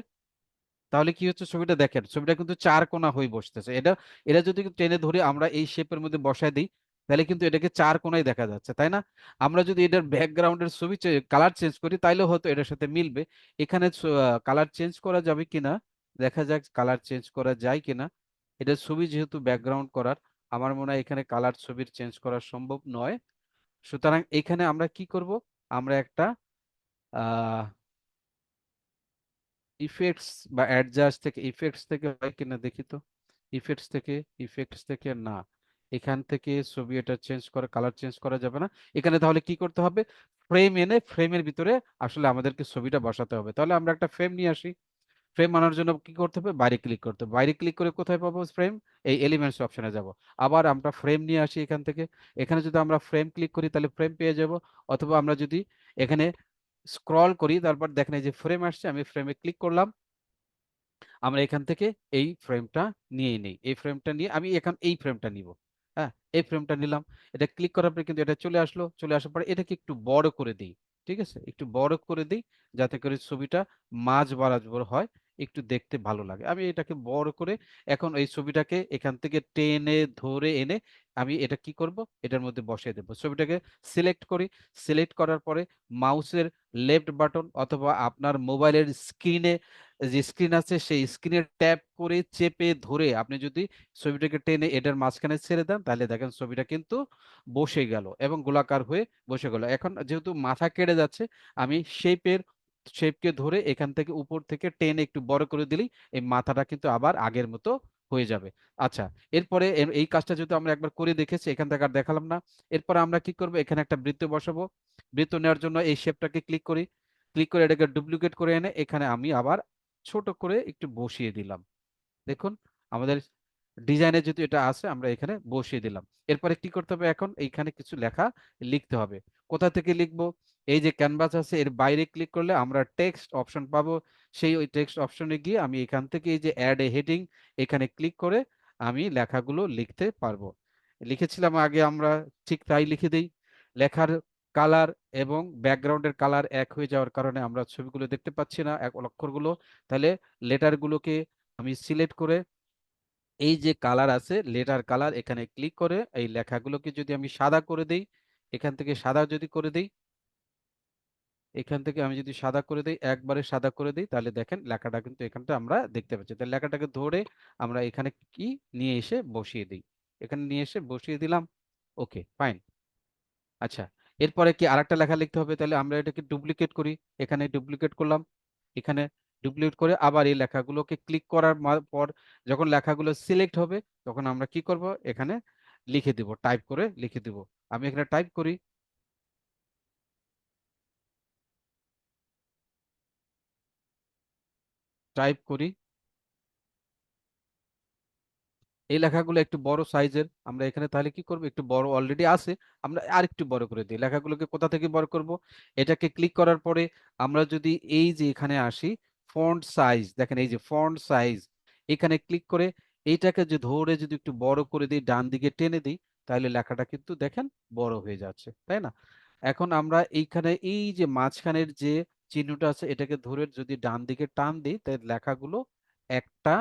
[SPEAKER 1] তাহলে কি হচ্ছে ছবিটা দেখেন, ছবিটা কিন্তু চার কোণা হয়ে বসতেছে। এটা এটা যদি টেনে ধরে আমরা এই শেপের মধ্যে বসায় দিই, তাহলে কিন্তু এটাকে চার কোণায় দেখা যাচ্ছে, তাই না? আমরা যদি এটার ব্যাকগ্রাউন্ডের ছবি কালার চেঞ্জ করি তাইলে হয়তো এটার সাথে মিলবে। এখানে কালার চেঞ্জ করা যাবে কিনা, দেখা যাক কালার চেঞ্জ করা যায় কিনা। এটা ছবি যেহেতু ব্যাকগ্রাউন্ড করার, আমার মনে হয় এখানে কালার ছবির চেঞ্জ করা সম্ভব নয়। সুতরাং এখানে আমরা কি করব, আমরা একটা আহ ইফেক্টস বা অ্যাডজাস্ট থেকে, ইফেক্টস থেকে হয় কিনা দেখি তো। ইফেক্টস থেকে, ইফেক্টস থেকে না, এখান থেকে ছবি এটা চেঞ্জ করে কালার চেঞ্জ করা যাবে না। এখানে তাহলে কি করতে হবে, ফ্রেম এনে ফ্রেমের ভিতরে আসলে আমাদেরকে ছবিটা বসাতে হবে। তাহলে আমরা একটা ফ্রেম নিয়ে আসি। ফ্রেম আনার জন্য কি করতে হবে, বাইরে ক্লিক করতে হবে। বাইরে ক্লিক করে কোথায় পাবো ফ্রেম, এই এলিমেন্টস অপশনে যাব। আবার আমরা ফ্রেম নিয়ে আসি এখান থেকে। এখানে যদি আমরা ফ্রেম ক্লিক করি তাহলে ফ্রেম পেয়ে যাব। অথবা আমরা যদি এখানে স্ক্রল করি, তারপর দেখেন এই যে ফ্রেম আসছে, আমি ফ্রেমে ক্লিক করলাম। আমরা এখান থেকে এই ফ্রেমটা নিয়ে নিই, এই ফ্রেমটা নিয়ে আমি এখন এই ফ্রেমটা নিব। হ্যাঁ, এই ফ্রেমটা নিলাম। এটা ক্লিক করার পরে কিন্তু এটা চলে আসলো। চলে আসার পরে এটাকে একটু বড় করে দিই। ঠিক আছে, একটু বড় করে দিই যাতে করে ছবিটা মাঝ বরাবর হয়, একটু দেখতে ভালো লাগে। আমি এটাকে বড় করে এখন এই ছবিটাকে এখান থেকে টেনে ধরে এনে আমি এটা কি করব, এটার মধ্যে বসিয়ে দেবো। ছবিটাকে সিলেক্ট করি। সিলেক্ট করার পরে মাউসের লেফট বাটন অথবা আপনার মোবাইলের স্ক্রিনে যে স্ক্রিন আছে সেই স্ক্রিনে ট্যাপ করে চেপে ধরে আপনি যদি ছবিটাকে টেনে এটার মাঝখানে ছেড়ে দেন, তাহলে দেখেন ছবিটা কিন্তু বসে গেল এবং গোলাকার হয়ে বসে গেল। এখন যেহেতু মাথা কেটে যাচ্ছে, আমি শেপকে ধরে এখান থেকে উপর থেকে টেনে একটু বড় করে দিলেই এই মাথাটা কিন্তু আবার আগের মতো হয়ে যাবে। আচ্ছা, এরপরে এই কাজটা যেহেতু আমরা একবার করে দেখেছি, এখান থেকে আর দেখালাম না। এরপর আমরা কি করব, এখানে একটা বৃত্ত বসাবো। বৃত্ত নেওয়ার জন্য এই শেপটাকে ক্লিক করি। ক্লিক করে এটাকে ডুপ্লিকেট করে এনে এখানে আমি আবার ছোট করে একটু বসিয়ে দিলাম। দেখুন, আমাদের ডিজাইনে যেহেতু এটা আছে, আমরা এখানে বসিয়ে দিলাম। এরপরে কি করতে হবে, এখন এইখানে কিছু লেখা লিখতে হবে। কোথা থেকে লিখবো, এই যে ক্যানভাস আছে এর বাইরে ক্লিক করলে আমরা টেক্সট অপশন পাবো। সেই ওই টেক্সট অপশনে গিয়ে আমি এখান থেকে এই যে অ্যাড এ হেডিং, এখানে ক্লিক করে আমি লেখাগুলো লিখতে পারবো। লিখেছিলাম আগে আমরা, ঠিক তাই লিখে দিই। লেখার কালার এবং ব্যাকগ্রাউন্ডের কালার এক হয়ে যাওয়ার কারণে আমরা ছবিগুলো দেখতে পাচ্ছি না, এক অক্ষরগুলো। তাহলে লেটারগুলোকে আমি সিলেক্ট করে এই যে কালার আছে লেটার কালার, এখানে ক্লিক করে এই লেখাগুলোকে যদি আমি সাদা করে দেই, এখান থেকে সাদা যদি করে দেই, এখান থেকে আমি যদি সাদা করে দেই, একবারে সাদা করে দেই, তাহলে দেখেন লেখাটা কিন্তু এখানটা আমরা দেখতে পাচ্ছি। তাহলে লেখাটাকে ধরে আমরা এখানে কি নিয়ে এসে বসিয়ে দিই, এখানে নিয়ে এসে বসিয়ে দিলাম। ওকে, ফাইন। আচ্ছা, এরপরে কি আরেকটা লেখা লিখতে হবে, তাহলে আমরা এটাকে ডুপ্লিকেট করি। এখানে ডুপ্লিকেট করলাম। এখানে ডুপ্লিকেট করে আবার এই লেখাগুলোকে ক্লিক করার পর যখন লেখাগুলো সিলেক্ট হবে, তখন আমরা কি করব, এখানে লিখে দিব, টাইপ করে লিখে দিব। আমি এখানে টাইপ করি। টাইপ করি। এই লেখাগুলো একটু বড় সাইজের, আমরা এখানে তাহলে কি করব, একটু বড় অলরেডি আছে, আমরা আর একটু বড় করে দিই। লেখাগুলোকে কোথা থেকে বড় করব, এটাকে ক্লিক করার পরে আমরা যদি এই যে এখানে আসি, ফন্ট সাইজ, দেখেন এই যে ফন্ট সাইজ, এখানে ক্লিক করে এইটাকে যে ধরে যদি একটু বড় করে দিই, ডান দিকে টেনে দিই, তাহলে লেখাটা কিন্তু দেখেন বড় হয়ে যাচ্ছে, তাই না? এখন আমরা এইখানে এই যে মাঝখানের যে চিহ্নটা আছে, এটাকে ধরে যদি ডান দিকে টান দিই, তাহলে লেখাগুলো একটা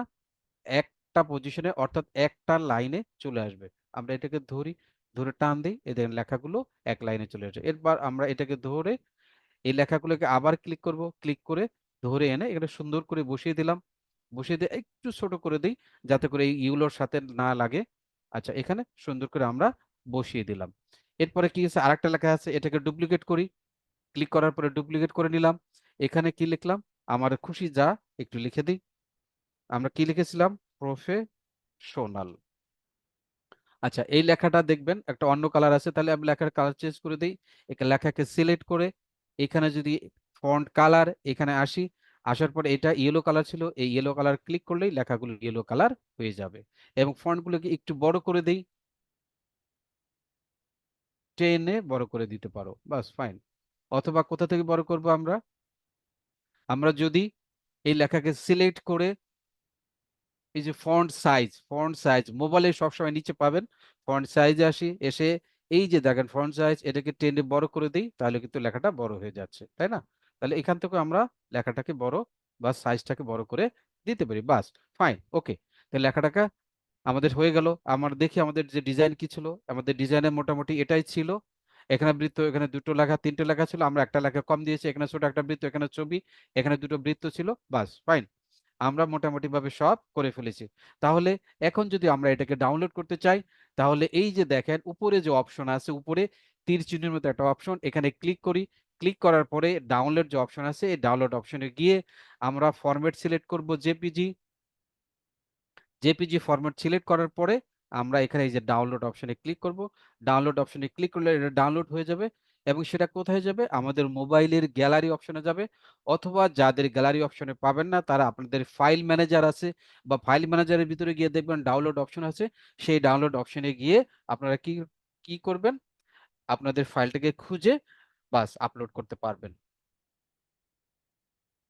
[SPEAKER 1] একটা পজিশনে অর্থাৎ একটা লাইনে চলে আসবে। আমরা এটাকে ধরি, ধরে টান দিই, এই দেখেন লেখাগুলো এক লাইনে চলে আসে। এরপর আমরা এটাকে ধরে এই লেখাগুলোকে আবার ক্লিক করব, ক্লিক করে ধরে এনে এখানে সুন্দর করে বসিয়ে দিলাম। বসিয়ে দিয়ে একটু ছোট করে দিই যাতে করে এই ইউলোর সাথে না লাগে। আচ্ছা, এখানে সুন্দর করে আমরা বসিয়ে দিলাম। এরপরে কি আছে, আরেকটা লেখা আছে, এটাকে ডুপ্লিকেট করি। ক্লিক করার পরে ডুপ্লিকেট করে নিলাম। এখানে কি লিখলাম, আমার খুশি যা, একটু লিখে দিই। আমরা কি লিখেছিলাম, প্রফেশনাল। আচ্ছা, এই লেখাটা দেখবেন একটা অন্য কালার আছে, তাহলে আমি লেখার কালার চেঞ্জ করে দিই। এখানে লেখাকে সিলেক্ট করে এখানে যদি ফন্ট কালার এখানে আসি, আসার পরে এটা ইয়েলো কালার ছিল, এই ইয়েলো কালার ক্লিক করলেই লেখাগুলো ইয়েলো কালার হয়ে যাবে। এবং ফন্টগুলোকে একটু বড় করে দিই, টেনে বড় করে দিতে পারো, বাস ফাইন। অথবা কোথা থেকে বড় করব আমরা, আমরা যদি এই লেখাকে সিলেক্ট করে এই যে ফন্ট সাইজ মোবাইলে সবসময় নিচে পাবেন, ফন্ট সাইজে আসি, এসে এই যে দেখেন ফন্ট সাইজ, এটাকে টেনে বড় করে দিই, তাহলে কিন্তু লেখাটা বড় হয়ে যাচ্ছে, তাই না? তাহলে এখান থেকে আমরা লেখাটাকে বড় বা সাইজটাকে বড় করে দিতে পারি, বাস ফাইন, ওকে। তাহলে লেখাটাকে আমাদের হয়ে গেল। আমার দেখি আমাদের যে ডিজাইন কি ছিল, আমাদের ডিজাইনে মোটামুটি এটাই ছিল। এখানে বৃত্ত, এখানে দুটো লেখা তিনটে লেখা ছিল, আমরা একটা লেখা কম দিয়েছি, এখানে ছোট একটা বৃত্ত, এখানে ছবি, এখানে দুটো বৃত্ত ছিল, বাস ফাইন। আমরা মোটামুটি ভাবে সব করে ফেলেছি। তাহলে এখন যদি আমরা এটাকে ডাউনলোড করতে চাই, তাহলে এই যে দেখেন উপরে যে অপশন আছে, উপরে তীর চিহ্নের মতো একটা অপশন, এখানে ক্লিক করি। ক্লিক করার পরে ডাউনলোড যে অপশন আছে, এই ডাউনলোড অপশনে গিয়ে আমরা ফরম্যাট সিলেক্ট করব জেপিজি। জেপিজি ফরম্যাট সিলেক্ট করার পরে আমরা এখানে এই যে ডাউনলোড অপশনে ক্লিক করব। ডাউনলোড অপশনে ক্লিক করলে এটা ডাউনলোড হয়ে যাবে এবং সেটা কোথায় যাবে, আমাদের মোবাইলের গ্যালারি অপশনে যাবে। অথবা যাদের গ্যালারি অপশনে পাবেন না, তারা আপনাদের ফাইল ম্যানেজার আছে বা ফাইল ম্যানেজারের ভিতরে গিয়ে দেখবেন ডাউনলোড অপশন আছে, সেই ডাউনলোড অপশনে গিয়ে আপনারা কি কি করবেন, আপনাদের ফাইলটাকে খুঁজে বাস আপলোড করতে পারবেন।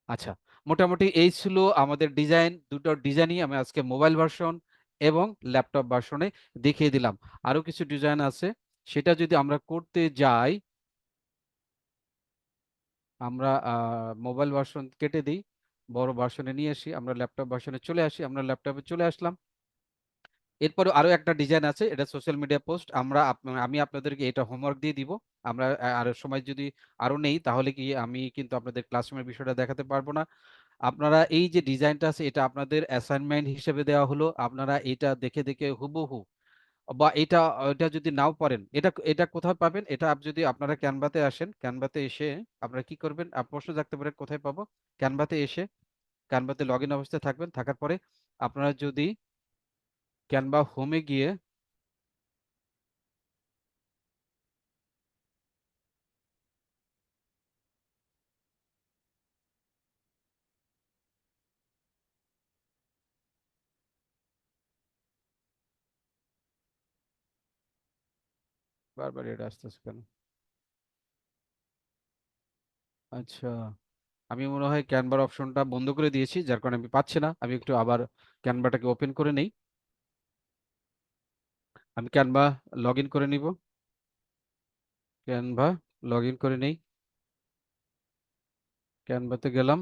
[SPEAKER 1] আচ্ছা, মোটামুটি এই ছিল আমাদের ডিজাইন। দুটো ডিজাইনই আমি আজকে মোবাইল ভার্সন এবং ল্যাপটপ ভার্সনে দেখিয়ে দিলাম। আরো কিছু ডিজাইন আছে, সেটা যদি আমরা করতে যাই, আমরা মোবাইল ভার্সন কেটে দিই, বড় ভার্সনে নিয়ে আসি, আমরা ল্যাপটপ ভার্সনে চলে আসি, আমরা ল্যাপটপে চলে আসলাম। এরপরে আরো একটা ডিজাইন আছে, এটা সোশ্যাল মিডিয়া পোস্ট। আমি আপনাদেরকে এটা হোমওয়ার্ক দিয়ে দিব। আমরা আরো সময় যদি আরো নেই, তাহলে কি আমি কিন্তু আপনাদের ক্লাসরুমের বিষয়টা দেখাতে পারবো না। আপনারা এই যে ডিজাইনটা আছে, এটা আপনাদের অ্যাসাইনমেন্ট হিসেবে দেওয়া হলো, আপনারা এটা দেখে দেখে হুবহু, বা এটা যদি নাও পারেন, এটা এটা কোথায় পাবেন, এটা যদি আপনারা ক্যানভাতে আসেন, ক্যানভাতে এসে আপনারা কি করবেন, প্রশ্ন থাকতে পারে কোথায় পাবো, ক্যানভাতে এসে ক্যানভাতে লগ ইন অবস্থায় থাকবেন, থাকার পরে আপনারা যদি ক্যানভা হোমে গিয়ে বারবার এটা আসতেছে কেন, আচ্ছা, আমি মনে হয় ক্যানভার অপশনটা বন্ধ করে দিয়েছি, যার কারণে আমি পাচ্ছি না। আমি একটু আবার ক্যানভাটাকে ওপেন করে নেই, আমি ক্যানভা লগ ইন করে নিব, ক্যানভা লগ ইন করে নেই, ক্যানভাতে গেলাম।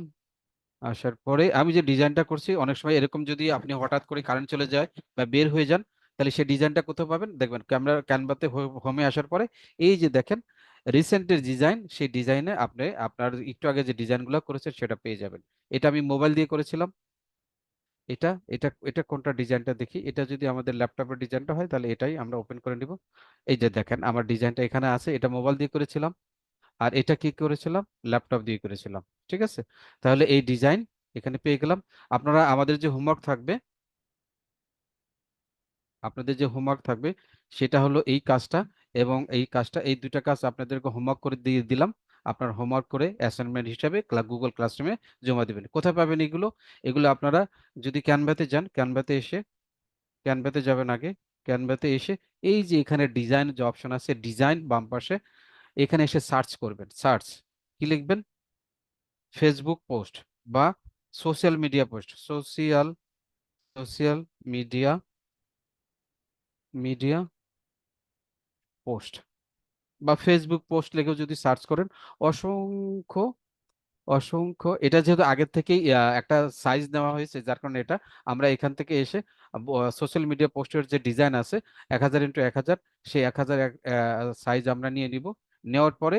[SPEAKER 1] আসার পরে আমি যে ডিজাইনটা করছি, অনেক সময় এরকম যদি আপনি হঠাৎ করে কারেন্ট চলে যায় বা বের হয়ে যান, তাহলে সেই ডিজাইনটা কোথাও পাবেন, দেখবেন ক্যানভাতে হোমে আসার পরে এই যে দেখেন রিসেন্টের ডিজাইন, সেই ডিজাইনে আপনি আপনার একটু আগে যে ডিজাইনগুলো করেছেন সেটা পেয়ে যাবেন। এটা আমি মোবাইল দিয়ে করেছিলাম। এটা এটা এটা কোনটা ডিজাইনটা দেখি, এটা যদি আমাদের ল্যাপটপের ডিজাইনটা হয় তাহলে এটাই আমরা ওপেন করে নিব। এই যে দেখেন আমার ডিজাইনটা এখানে আছে, এটা মোবাইল দিয়ে করেছিলাম। আর এটা কি করেছিলাম, ল্যাপটপ দিয়ে করেছিলাম। ঠিক আছে, তাহলে এই ডিজাইন এখানে পেয়ে গেলাম। আপনারা আমাদের যে হোমওয়ার্ক থাকবে, আপনাদের যে হোমওয়ার্ক থাকবে সেটা হলো এই কাজটা এবং এই কাজটা, এই দুইটা কাজ আপনাদেরকে হোমওয়ার্ক করে দিয়ে দিলাম। আপনার হোমওয়ার্ক করে অ্যাসাইনমেন্ট হিসাবে গুগল ক্লাসরুমে জমা দিবেন। কোথায় পাবেন এগুলো, এগুলো আপনারা যদি ক্যানভাতে যান, ক্যানভাতে এসে ক্যানভাতে যাবেন আগে, ক্যানভাতে এসে এই যে এখানে ডিজাইন যে অপশন আছে, ডিজাইন বাম পাশে, এখানে এসে সার্চ করবেন। সার্চ কি লিখবেন, ফেসবুক পোস্ট বা social media post, social social media media post বা ফেসবুক পোস্ট লিখেও যদি সার্চ করেন, অসংখ্য অসংখ্য, এটা যেহেতু আগের থেকেই একটা সাইজ নেওয়া হয়েছে, যার কারণে এটা আমরা এখান থেকে এসে সোশ্যাল মিডিয়া পোস্টের যে ডিজাইন আছে 1000 × 1000, সেই 1000 সাইজ আমরা নিয়ে নিব। নেওয়ার পরে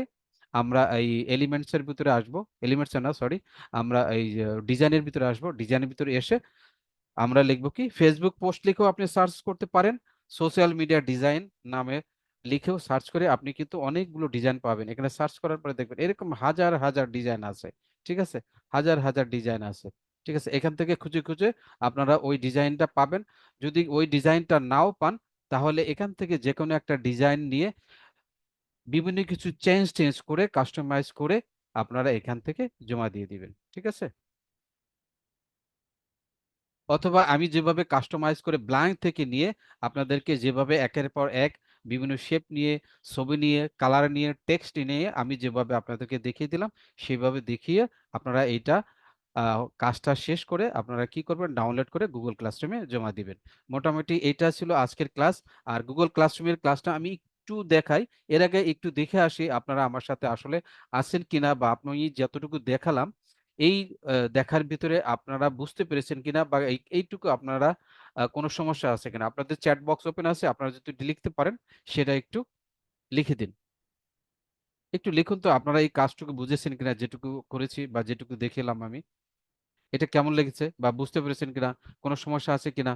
[SPEAKER 1] আমরা এই এলিমেন্টস এর ভিতরে আসবো, এলিমেন্টস না সরি, আমরা এই ডিজাইনের ভিতরে আসবো। ডিজাইনের ভিতরে এসে আমরা লিখবো কি, ফেসবুক পোস্ট লিখেও আপনি সার্চ করতে পারেন, সোশ্যাল মিডিয়া ডিজাইন নামে লিখেও সার্চ করে আপনি কিন্তু অনেকগুলো ডিজাইন পাবেন। এখানে সার্চ করার পরে দেখবেন এরকম হাজার হাজার ডিজাইন আছে। ঠিক আছে, হাজার হাজার ডিজাইন আছে। ঠিক আছে, এখান থেকে খুঁজে খুঁজে আপনারা ওই ডিজাইনটা পাবেন। যদি ওই ডিজাইনটা নাও পান, তাহলে এখান থেকে যে কোনো একটা ডিজাইন নিয়ে বিভিন্ন কিছু চেঞ্জ চেঞ্জ করে কাস্টমাইজ করে আপনারা এখান থেকে জমা দিয়ে দিবেন। ঠিক আছে, অথবা আমি যেভাবে কাস্টমাইজ করে ব্ল্যাঙ্ক থেকে নিয়ে আপনাদেরকে যেভাবে একের পর এক বিভিন্ন শেপ নিয়ে, ছবি নিয়ে, কালার নিয়ে, টেক্সট নিয়ে আমি যেভাবে আপনাদেরকে দেখিয়ে দিলাম, সেভাবে দেখিয়ে আপনারা এইটা কাজটা শেষ করে আপনারা কি করবেন, ডাউনলোড করে গুগল ক্লাসরুমে জমা দিবেন। মোটামুটি এটা ছিল আজকের ক্লাস। আর গুগল ক্লাসরুমের ক্লাসটা আমি একটু দেখাই, এর আগে একটু দেখে আসি আপনারা আমার সাথে আসলে আছেন কিনা, বা আপনি যতটুকু দেখালাম এই দেখার ভিতরে আপনারা বুঝতে পেরেছেন কিনা, বা এইটুকু আপনারা কোনো সমস্যা আছে কিনা। আপনাদের চ্যাট বক্স ওপেন আছে, আপনারা যদি লিখতে পারেন সেটা একটু লিখে দিন। একটু লিখুন তো আপনারা এই কাজটুকু বুঝেছেন কিনা, যেটুকু করেছি বা যেটুকু দেখালাম আমি, এটা কেমন লেগেছে বা বুঝতে পেরেছেন কিনা, কোনো সমস্যা আছে কিনা,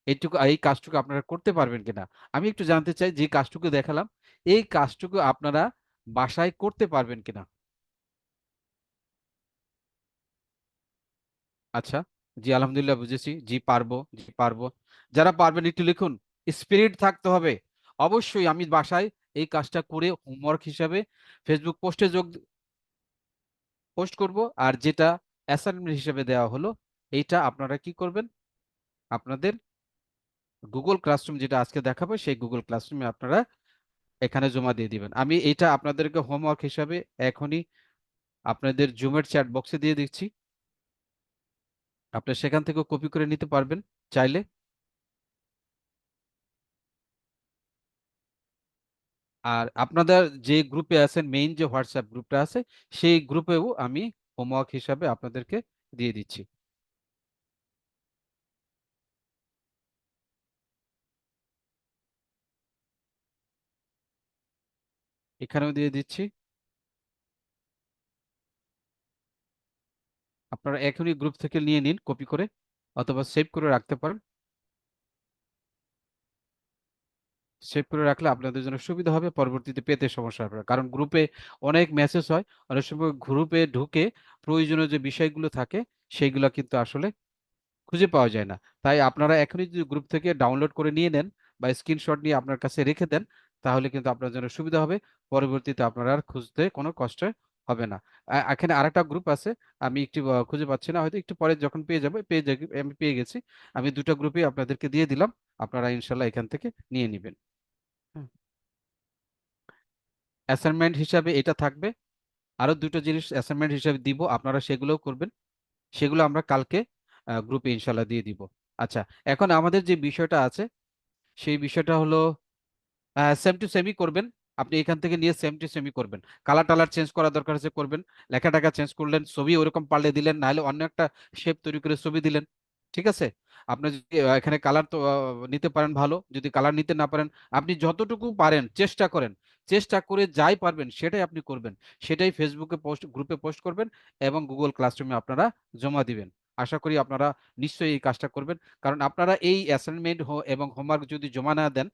[SPEAKER 1] এইটুকু এই কাজটুকু আপনারা করতে পারবেন কিনা। আমি একটু জানতে চাই যে কাজটুকু দেখালাম, এই কাজটুকু আপনারা বাসায় করতে পারবেন কিনা। আচ্ছা, জি আলহামদুলিল্লাহ বুঝেছি, জি পারবো, জি পারবো। যারা পারবেন একটু লিখুন, স্পিরিট থাকতে হবে। অবশ্যই আমি বাসায় এই কাজটা করে হোমওয়ার্ক হিসাবে ফেসবুক পোস্টে পোস্ট করব। আর যেটা অ্যাসাইনমেন্ট হিসেবে দেওয়া হলো, এইটা আপনারা কি করবেন, আপনাদের গুগল ক্লাসরুম যেটা আজকে দেখাবো সেই গুগল ক্লাসরুমে আপনারা এখানে জমা দিয়ে দিবেন। আমি এটা আপনাদেরকে হোমওয়ার্ক হিসাবে এখনই আপনাদের জুমের চ্যাট বক্সে দিয়ে দিচ্ছি। আপনি সেখান থেকেও কপি করে নিতে পারবেন চাইলে। আর আপনাদের যে গ্রুপে আছেন, মেইন যে হোয়াটসঅ্যাপ গ্রুপটা আছে, সেই গ্রুপেও আমি হোমওয়ার্ক হিসাবে আপনাদেরকে দিয়ে দিচ্ছি। এখানেও দিয়ে দিচ্ছি। আপনারা এখনই গ্রুপ থেকে নিয়ে নিন কপি করে, অথবা সেভ করে রাখতে পারেন। সেভ করে রাখলে আপনাদের জন্য সুবিধা হবে, পরবর্তীতে পেতে সমস্যা হবে না। কারণ গ্রুপে অনেক মেসেজ হয়, অনেক সময় গ্রুপে ঢুকে প্রয়োজনীয় যে বিষয়গুলো থাকে সেইগুলো কিন্তু আসলে খুঁজে পাওয়া যায় না। তাই আপনারা এখনই যদি গ্রুপ থেকে ডাউনলোড করে নিয়ে নেন বা স্ক্রিনশট নিয়ে আপনার কাছে রেখে দেন, তাহলে কিন্তু আপনার জন্য সুবিধা হবে। পরবর্তীতে আপনার আর খুঁজতে কোনো কষ্ট হবে না। এখানে আরেকটা গ্রুপ আছে, আমি একটু খুঁজে পাচ্ছি না, হয়তো একটু পরে যখন পেয়ে যাবো, আমি পেয়ে গেছি। আমি দুটো গ্রুপে আপনাদেরকে দিয়ে দিলাম, আপনারা ইনশাল্লাহ এখান থেকে নিয়ে নিবেন। অ্যাসাইনমেন্ট হিসাবে এটা থাকবে। আরো দুটো জিনিস অ্যাসাইনমেন্ট হিসাবে দিব, আপনারা সেগুলোও করবেন। সেগুলো আমরা কালকে গ্রুপে ইনশাল্লাহ দিয়ে দিব। আচ্ছা, এখন আমাদের যে বিষয়টা আছে সেই বিষয়টা হলো সেম টু সেমই করবেন। আপনি এখান থেকে নিয়ে সেম টু সেমই করবেন। কালার টালার চেঞ্জ করা দরকার আছে করবেন, লেখা টাকা চেঞ্জ করলেন, ছবি ওরকম পাল্টে দিলেন, নাহলে অন্য একটা শেপ তৈরি করে ছবি দিলেন। ঠিক আছে, আপনি যদি এখানে কালার তো নিতে পারেন ভালো, যদি কালার নিতে না পারেন আপনি যতটুকু পারেন চেষ্টা করেন, চেষ্টা করে যাই পারবেন সেটাই আপনি করবেন। সেটাই ফেসবুকে পোস্ট, গ্রুপে পোস্ট করবেন এবং গুগল ক্লাসরুমে আপনারা জমা দিবেন। আশা করি আপনারা নিশ্চয়ই এই কাজটা করবেন। কারণ আপনারা এই অ্যাসাইনমেন্ট এবং হোমওয়ার্ক যদি জমা না দেন,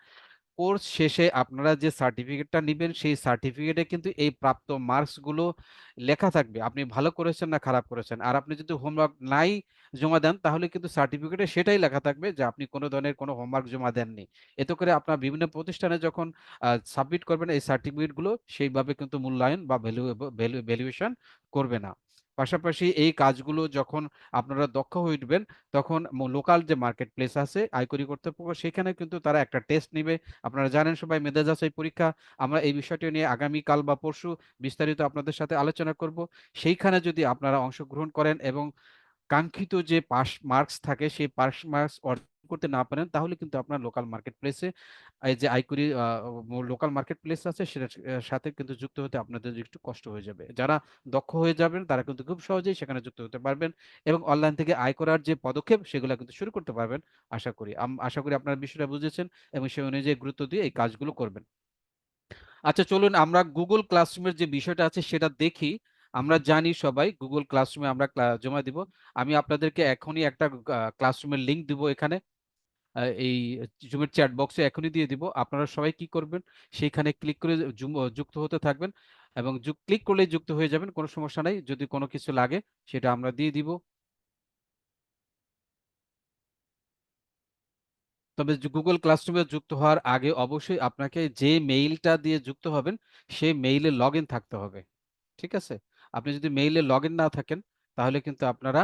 [SPEAKER 1] কোর্স শেষে আপনারা যে সার্টিফিকেটটা নিবেন সেই সার্টিফিকেটে কিন্তু এই প্রাপ্ত মার্কস গুলো লেখা থাকবে, আপনি ভালো করেছেন না খারাপ করেছেন। আর আপনি যদি হোমওয়ার্ক নাই জমা দেন, তাহলে কিন্তু সার্টিফিকেটে সেটাই লেখা থাকবে যে আপনি কোনো ধরনের কোনো হোমওয়ার্ক জমা দেননি। এতে করে আপনার বিভিন্ন প্রতিষ্ঠানে যখন সাবমিট করবেন এই সার্টিফিকেট গুলো, সেইভাবে কিন্তু মূল্যায়ন বা ভ্যালুয়েশন করবে না। পাশাপাশি এই কাজগুলো যখন আপনারা দক্ষ হয়ে উঠবেন, তখন লোকাল যে মার্কেট প্লেস আছে আয়করি কর্তৃপক্ষ, সেখানে কিন্তু তারা একটা টেস্ট নিবে। আপনারা জানেন সবাই মেধা যাচাই পরীক্ষা, আমরা এই বিষয়টি নিয়ে আগামীকাল বা পরশু বিস্তারিত আপনাদের সাথে আলোচনা করব। সেইখানে যদি আপনারা অংশগ্রহণ করেন এবং কাঙ্ক্ষিত যে পাস মার্কস থাকে সেই পাস মার্কস অর্জন করতে না পারেন, তাহলে কিন্তু আপনার লোকাল মার্কেট প্লেসে এই যে আইকুরি লোকাল মার্কেট প্লেস আছে সেটার সাথে কিন্তু যুক্ত হতে আপনাদের একটু কষ্ট হয়ে যাবে। যারা দক্ষ হয়ে যাবেন তারা কিন্তু খুব সহজেই সেখানে যুক্ত হতে পারবেন এবং অনলাইন থেকে আয় করার যে পদক্ষেপ সেগুলো কিন্তু শুরু করতে পারবেন। আশা করি আপনারা বিষয়টা বুঝেছেন এবং সেই অনুযায়ী গুরুত্ব দিয়ে এই কাজগুলো করবেন। আচ্ছা, চলুন আমরা গুগল ক্লাসরুমের যে বিষয়টা আছে সেটা দেখি। আমরা জানি সবাই গুগল ক্লাসরুমে আমরা জমা দিব। আমি আপনাদেরকে এখনই একটা ক্লাসরুমের লিংক দিব এখানে, এই জুমের চ্যাট বক্সে এখনই দিয়ে দিব। আপনারা সবাই কি করবেন, সেইখানে ক্লিক করে যুক্ত হতে থাকবেন, এবং ক্লিক করলেই যুক্ত হয়ে যাবেন, কোনো সমস্যা নাই। যদি কোনো কিছু লাগে সেটা আমরা দিয়ে দিব। তবে গুগল ক্লাসরুমে যুক্ত হওয়ার আগে অবশ্যই আপনাকে যে মেইলটা দিয়ে যুক্ত হবেন সেই মেইলে লগ ইন থাকতে হবে। ঠিক আছে? আপনি যদি মেইলে লগ ইন না থাকেন তাহলে কিন্তু আপনারা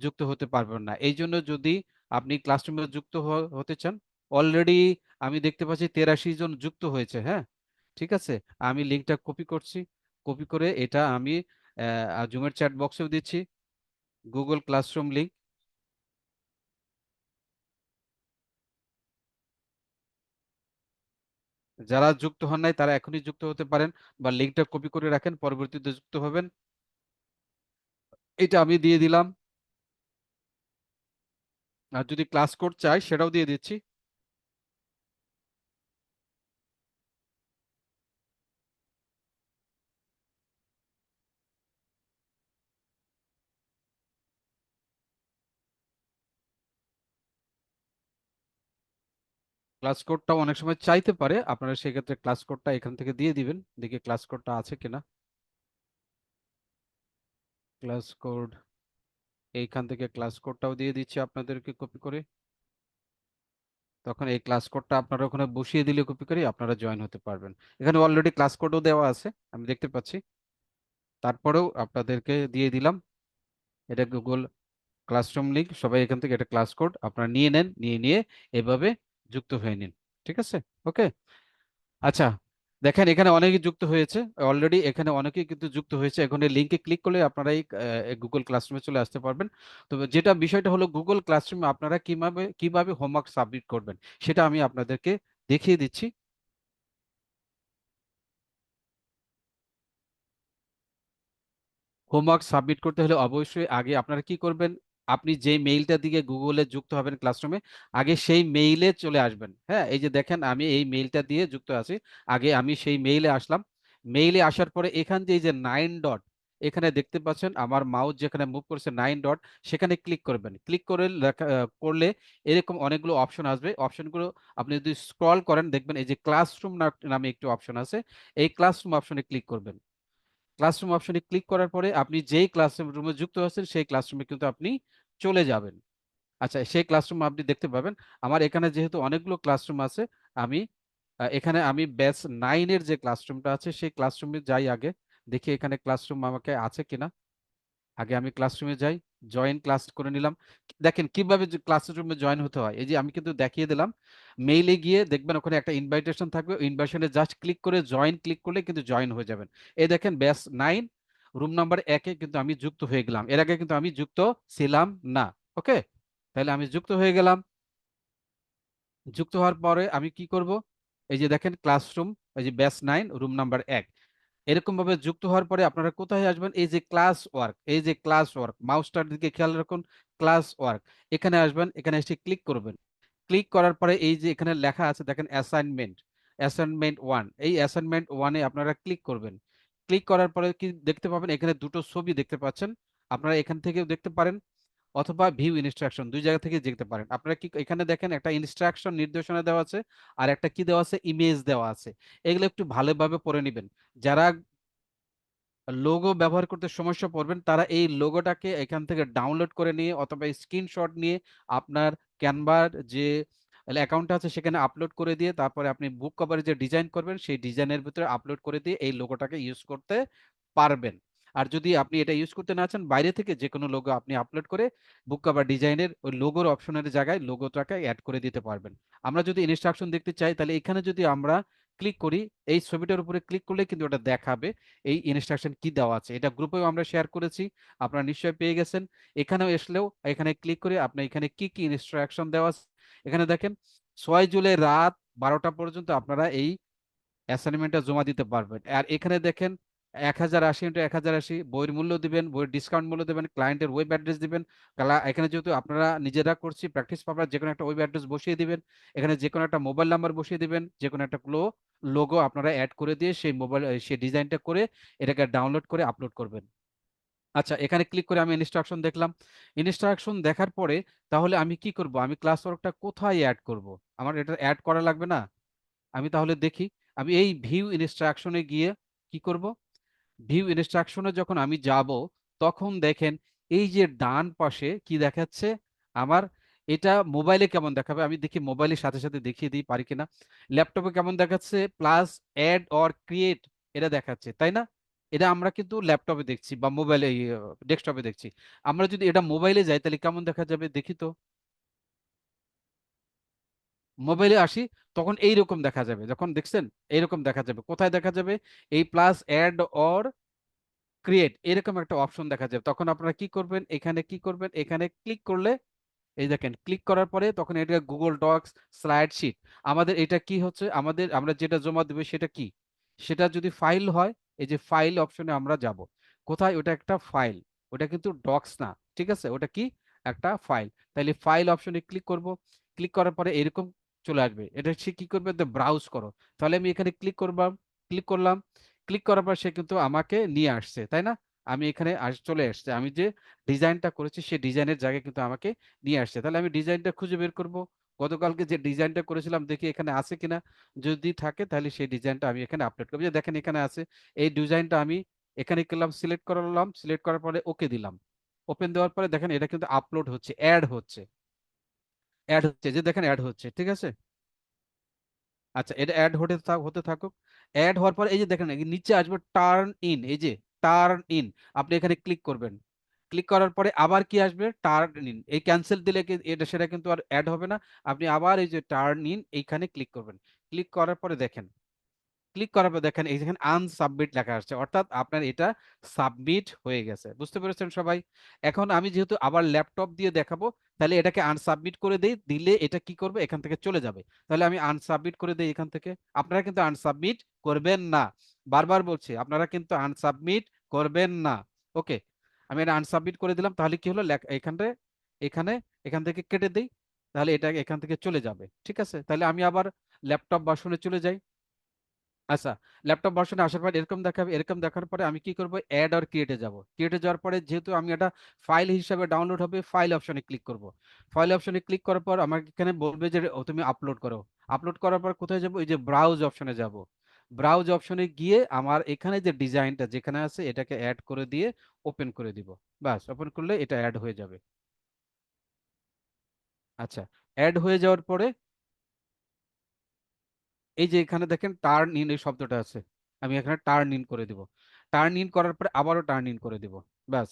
[SPEAKER 1] যুক্ত হতে পারবেন না। এই জন্য যদি আপনি ক্লাসরুমে যুক্ত হতে চান, অলরেডি আমি দেখতে পাচ্ছি 83 জন যুক্ত হয়েছে। হ্যাঁ, ঠিক আছে। আমি লিঙ্কটা কপি করছি, কপি করে এটা আমি জুমের চ্যাট বক্সেও দিচ্ছি, গুগল ক্লাসরুম লিঙ্ক। যারা যুক্ত হন নাই তারা এখনই যুক্ত হতে পারেন, বা লিঙ্কটা কপি করে রাখেন, পরবর্তীতে যুক্ত হবেন। এটা আমি দিয়ে দিলাম। আর যদি ক্লাস কোড চাই সেটাও দিয়ে দিচ্ছি। ক্লাস কোডটাও অনেক সময় চাইতে পারে, আপনারা সেক্ষেত্রে ক্লাস কোডটা এখান থেকে দিয়ে দিবেন। দেখি ক্লাস কোডটা আছে কিনা। ক্লাস কোড, এইখান থেকে ক্লাস কোডটাও দিয়ে দিচ্ছি আপনাদেরকে কপি করে। তখন এই ক্লাস কোডটা আপনারা ওখানে বসিয়ে দিলে কপি করে আপনারা জয়েন হতে পারবেন। এখানে অলরেডি ক্লাস কোডও দেওয়া আছে, আমি দেখতে পাচ্ছি। তারপরেও আপনাদেরকে দিয়ে দিলাম। এটা গুগল ক্লাসরুম লিংক। সবাই এখান থেকে এটা ক্লাস কোড আপনারা নিয়ে নেন, নিয়ে নিয়ে এভাবে যুক্ত হয়ে নিন। ঠিক আছে? ওকে। আচ্ছা, দেখেন এখানে অনেকে যুক্ত হয়েছে অলরেডি, এখানে অনেকেই কিন্তু যুক্ত হয়েছে। এখন এই লিঙ্কে ক্লিক করলে আপনারা এই গুগল ক্লাসরুমে চলে আসতে পারবেন। তবে যেটা বিষয়টা হলো, গুগল ক্লাসরুমে আপনারা কিভাবে কিভাবে হোমওয়ার্ক সাবমিট করবেন সেটা আমি আপনাদেরকে দেখিয়ে দিচ্ছি। হোমওয়ার্ক সাবমিট করতে হলে অবশ্যই আগে আপনারা কি করবেন, আপনি যে মেইলটা দিকে গুগলে যুক্ত হবেন ক্লাসরুমে, আগে সেই মেইলে চলে আসবেন। হ্যাঁ, এই যে দেখেন আমি এই মেইলটা দিয়ে যুক্ত আছি, আগে আমি সেই মেইলে আসলাম। মেইলে আসার পরে এখান যে এই যে 9 ডট, এখানে দেখতে পাচ্ছেন আমার মাউস যেখানে মুভ করছে 9 ডট, সেখানে ক্লিক করবেন। ক্লিক করে করলে এরকম অনেকগুলো অপশন আসবে। অপশনগুলো আপনি যদি স্ক্রল করেন দেখবেন এই যে ক্লাসরুম নামে একটি অপশন আছে, এই ক্লাসরুম অপশনে ক্লিক করবেন। ক্লাসরুম অপশনে ক্লিক করার পরে আপনি যেই ক্লাসরুমে যুক্ত আছেন সেই ক্লাসরুমে কিন্তু আপনি চলে যাবেন। আচ্ছা, সেই ক্লাসরুম আপনি দেখতে পাবেন। আমার এখানে যেহেতু অনেকগুলো ক্লাসরুম আছে, আমি এখানে আমি ব্যাচ 9-এর যে ক্লাসরুমটা আছে সেই ক্লাসরুমে যাই আগে, দেখি এখানে ক্লাসরুম আমাকে আছে কিনা। আগে আমি ক্লাসরুমে যাই, জয়েন ক্লাস করে নিলাম। দেখেন কিভাবে ক্লাসরুমে জয়েন হতে হয়, এই যে আমি কিন্তু দেখিয়ে দিলাম। মেইলে গিয়ে দেখবেন ওখানে একটা ইনভাইটেশন থাকবে, ইনভাইটেশনে জাস্ট ক্লিক করে জয়েন ক্লিক করলে কিন্তু জয়েন হয়ে যাবেন। এই দেখেন ব্যাচ 9 রুম নাম্বার 1-এ কিন্তু আমি যুক্ত হয়ে গেলাম। এর আগে কিন্তু আমি যুক্ত ছিলাম না। ওকে, তাহলে আমি যুক্ত হয়ে গেলাম। যুক্ত হওয়ার পরে আমি কি করব, এই যে দেখেন ক্লাসরুম, এই যে ব্যাচ 9 রুম নাম্বার 1, এরকম ভাবে যুক্ত হওয়ার পরে আপনারা কোথায় আসবেন, এই যে ক্লাস ওয়ার্ক, এই যে ক্লাস ওয়ার্ক, মাউসটার দিকে খেয়াল রাখুন, ক্লাস ওয়ার্ক, এখানে আসবেন, এখানে এসে ক্লিক করবেন। ক্লিক করার পরে এই যে এখানে লেখা আছে দেখেন অ্যাসাইনমেন্ট, অ্যাসাইনমেন্ট 1, এই অ্যাসাইনমেন্ট 1-এ আপনারা ক্লিক করবেন। ক্লিক করার পরে কি দেখতে পাবেন, এখানে দুটো ছবি দেখতে পাচ্ছেন। আপনারা এখান থেকেও দেখতে পারেন, অথবা ভিউ ইনস্ট্রাকশন, দুই জায়গা থেকে দেখতে পারেন। আপনারা কি এখানে দেখেন একটা ইনস্ট্রাকশন নির্দেশনা দেওয়া আছে, আর একটা কি দেওয়া আছে, ইমেজ দেওয়া আছে। এগুলো একটু ভালোভাবে পড়ে নেবেন। যারা লোগো ব্যবহার করতে সমস্যা পড়বেন তারা এই লোগোটাকে এখান থেকে ডাউনলোড করে নিয়ে অথবা স্ক্রিনশট নিয়ে আপনার ক্যানভার যে অ্যাকাউন্ট আছে সেখানে আপলোড করে দিয়ে তারপরে আপনি বুক কভারে যে ডিজাইন করবেন সেই ডিজাইনের ভিতরে আপলোড করে দিয়ে এই লোগোটাকে ইউজ করতে পারবেন। আর যদি আপনি এটা ইউজ করতে না চান, বাইরে থেকে যে কোনো লোগো আপনি আপলোড করে বুক কভার ডিজাইনের ওই লোগোর অপশনের জায়গায় লোগোটাকে অ্যাড করে দিতে পারবেন। আমরা যদি ইনস্ট্রাকশন দেখতে চাই তাহলে এখানে যদি আমরা ক্লিক করি, এই ছবিটার উপরে ক্লিক করলে কিন্তু ওটা দেখাবে এই ইনস্ট্রাকশন কি দেওয়া আছে। এটা গ্রুপেও আমরা শেয়ার করেছি, আপনারা নিশ্চয়ই পেয়ে গেছেন। এখানেও এসলেও এখানে ক্লিক করে আপনি এখানে কি কি ইনস্ট্রাকশন দেওয়া আছে এখানে দেখেন। 6 জুলাই রাত 12টা পর্যন্ত আপনারা এই অ্যাসাইনমেন্টটা জমা দিতে পারবেন। আর এখানে দেখেন 1080 × 1080 বইয়ের মূল্য দিবেন, বইয়ের ডিসকাউন্ট মূল্য দেবেন, ক্লায়েন্টের ওয়েব অ্যাড্রেস দিবেন। এখানে যেহেতু আপনারা নিজেরা করছি প্র্যাকটিস পারপাস, যে কোনো একটা ওয়েব অ্যাড্রেস বসিয়ে দিবেন। এখানে যে কোনো একটা মোবাইল নাম্বার বসিয়ে দিবেন, যে কোনো একটা ক্লো লোগো আপনারা অ্যাড করে দিয়ে সেই মোবাইল সেই ডিজাইনটা করে এটাকে ডাউনলোড করে আপলোড করবেন। আচ্ছা, এখানে ক্লিক করে আমি ইনস্ট্রাকশন দেখলাম। ইনস্ট্রাকশন দেখার পরে তাহলে আমি কি করব, আমি ক্লাস ওয়ার্কটা কোথায় অ্যাড করব? আমার এটা অ্যাড করা লাগবে না? আমি তাহলে দেখি, আমি এই ভিউ ইনস্ট্রাকশনে গিয়ে কি করব, ভিউ ইনস্ট্রাকশনে যখন আমি যাব তখন দেখেন এই যে ডান পাশে কি দেখাচ্ছে আমার, এটা মোবাইলে কেমন দেখাবে আমি দেখি, মোবাইলের সাথে সাথে দেখিয়ে দিই পারি কিনা। ল্যাপটপে কেমন দেখাচ্ছে, প্লাস অ্যাড অর ক্রিয়েট এটা দেখাচ্ছে, তাই না? এটা আমরা কিন্তু ল্যাপটপে দেখছি বা মোবাইলে, ডেস্কটপে দেখছি। আমরা যদি এটা মোবাইলে যাই তাহলে কেমন দেখা যাবে দেখি তো। মোবাইলে আসি, তখন এইরকম দেখা যাবে, যখন দেখছেন এইরকম দেখা যাবে, কোথায় দেখা যাবে, এই প্লাস অ্যাড অর ক্রিয়েট এরকম একটা অপশন দেখা যাবে। তখন আপনারা কি করবেন, এখানে কি করবেন, এখানে ক্লিক করলে এই দেখেন, ক্লিক করার পরে তখন এটা গুগল ডক্স, স্লাইড শিট, আমাদের এটা কি হচ্ছে, আমাদের আমরা যেটা জমা দেবে সেটা কি, সেটা যদি ফাইল হয়, এই যে ফাইল অপশনে আমরা যাব। কোথায়, ওটা একটা ফাইল, ওটা কিন্তু ডক্স না, ঠিক আছে, ওটা কি একটা ফাইল। তাইলে ফাইল অপশনে ক্লিক করব, ক্লিক করার পরে এরকম চলে আসবে, এটা সে কি করবে, ব্রাউজ করো। তাহলে আমি এখানে ক্লিক করলাম, ক্লিক করলাম, ক্লিক করার পর সে কিন্তু আমাকে নিয়ে আসছে, তাই না? আমি এখানে চলে আসছে, আমি যে ডিজাইনটা করেছি সেই ডিজাইনের জায়গায় কিন্তু আমাকে নিয়ে আসছে। তাহলে আমি ডিজাইনটা খুঁজে বের করব, গতকালকে যে ডিজাইনটা করেছিলাম দেখি এখানে আছে কিনা, যদি থাকে তাহলে সেই ডিজাইনটা আমি এখানে আপলোড করবো। যে দেখেন এখানে আছে, এই ডিজাইনটা আমি এখানে করলাম, সিলেক্ট করলাম, সিলেক্ট করার পরে ওকে দিলাম। ওপেন দেওয়ার পরে দেখেন এটা কিন্তু আপলোড হচ্ছে, অ্যাড হচ্ছে, অ্যাড হচ্ছে, যে দেখেন অ্যাড হচ্ছে, ঠিক আছে। আচ্ছা, এটা অ্যাড হতে থাকুক। অ্যাড হওয়ার পর এই যে দেখেন এই নিচে আসবে টার্ন ইন, এই যে টার্ন ইন, আপনি এখানে ক্লিক করবেন। ক্লিক করার পরে আবার কি আসবে, টার্ন ইন, এই ক্যান্সেল দিলে এটা সেটা কিন্তু আর অ্যাড হবে না। আপনি আবার এই যে টার্ন ইন এইখানে ক্লিক করবেন। ক্লিক করার পরে দেখেন, ক্লিক করার পর দেখেন এই যেখানে আনসাবমিট লেখা আসছে, অর্থাৎ আপনার এটা সাবমিট হয়ে গেছে। বুঝতে পেরেছেন সবাই? এখন আমি যেহেতু আবার ল্যাপটপ দিয়ে দেখাবো, তাহলে এটাকে আনসাবমিট করে দেই, দিলে এটা কি করবে, এখান থেকে চলে যাবে। তাহলে আমি আনসাবমিট করে দেই এখান থেকে। আপনারা কিন্তু আনসাবমিট করবেন না, বারবার বলছি, আপনারা কিন্তু আনসাবমিট করবেন না। ওকে, আমি এটা আনসাবমিট করে দিলাম। তাহলে কি হলো, এখানে এখানে এখান থেকে কেটে দেই, তাহলে এটা এখান থেকে চলে যাবে, ঠিক আছে। তাহলে আমি আবার ল্যাপটপ ভার্সনে চলে যাই। আচ্ছা, ল্যাপটপ ভার্সনে আসার পর এরকম দেখাবে, এরকম দেখার পরে আমি কি করব, অ্যাড আর ক্রিয়েটে যাব। ক্রিয়েটে যাওয়ার পরে যেহেতু আমি এটা ফাইল হিসাবে ডাউনলোড হবে, ফাইল অপশনে ক্লিক করব। ফাইল অপশনে ক্লিক করার পর আমাকে এখানে বলবে যে তুমি আপলোড করো। আপলোড করার পর কোথায় যাব, এই যে ব্রাউজ অপশনে যাব। ব্রাউজ অপশনে গিয়ে আমার এখানে যে ডিজাইনটা যেখানে আছে এটাকে অ্যাড করে দিয়ে ওপেন করে দিব। বাস, ওপেন করলে এটা অ্যাড হয়ে যাবে। আচ্ছা, অ্যাড হয়ে যাওয়ার পরে এই যে এখানে দেখেন টার্ন ইন এই শব্দটা আছে, আমি এখানে টার্ন ইন করে দিব। টার্ন ইন করার পরে আবারও টার্ন ইন করে দিব। ব্যাস,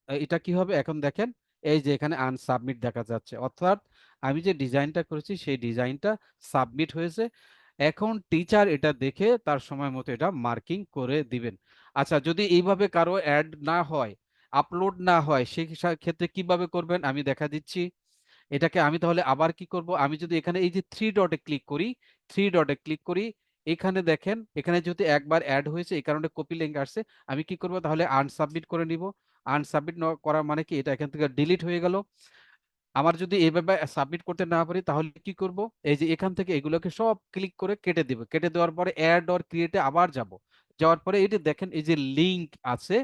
[SPEAKER 1] এটা কি হবে এখন দেখেন, এই যে এখানে আনসাবমিট দেখা যাচ্ছে, অর্থাৎ আমি যে ডিজাইনটা করেছি সেই ডিজাইনটা সাবমিট হয়েছে। এখন টিচার এটা দেখে তার সময় মতো এটা মার্কিং করে দিবেন। আচ্ছা, যদি এইভাবে কারো অ্যাড না হয়, আপলোড না হয়, সেই ক্ষেত্রে কিভাবে করবেন আমি দেখা দিচ্ছি। এটাকে আমি তাহলে আবার কি করব, আমি যদি এখানে এই যে থ্রি ডটে ক্লিক করি, থ্রি ডটে ক্লিক করি, এখানে দেখেন এখানে যদি একবার অ্যাড হয়েছে এই কারণে কপি লিঙ্ক আসছে, আমি কি করব তাহলে আনসাবমিট করে নিব। আনসাবমিট করা মানে কি, এটা এখান থেকে ডিলিট হয়ে গেল। আমার যদি এইভাবে সাবমিট করতে না পারি তাহলে কি করব, এই যে এখান থেকে এগুলোকে সব ক্লিক করে কেটে দিব। কেটে দেওয়ার পরে অ্যাড অর ক্রিয়েটে আবার যাব। যাওয়ার পরে এই যে দেখেন এই যে লিংক আছে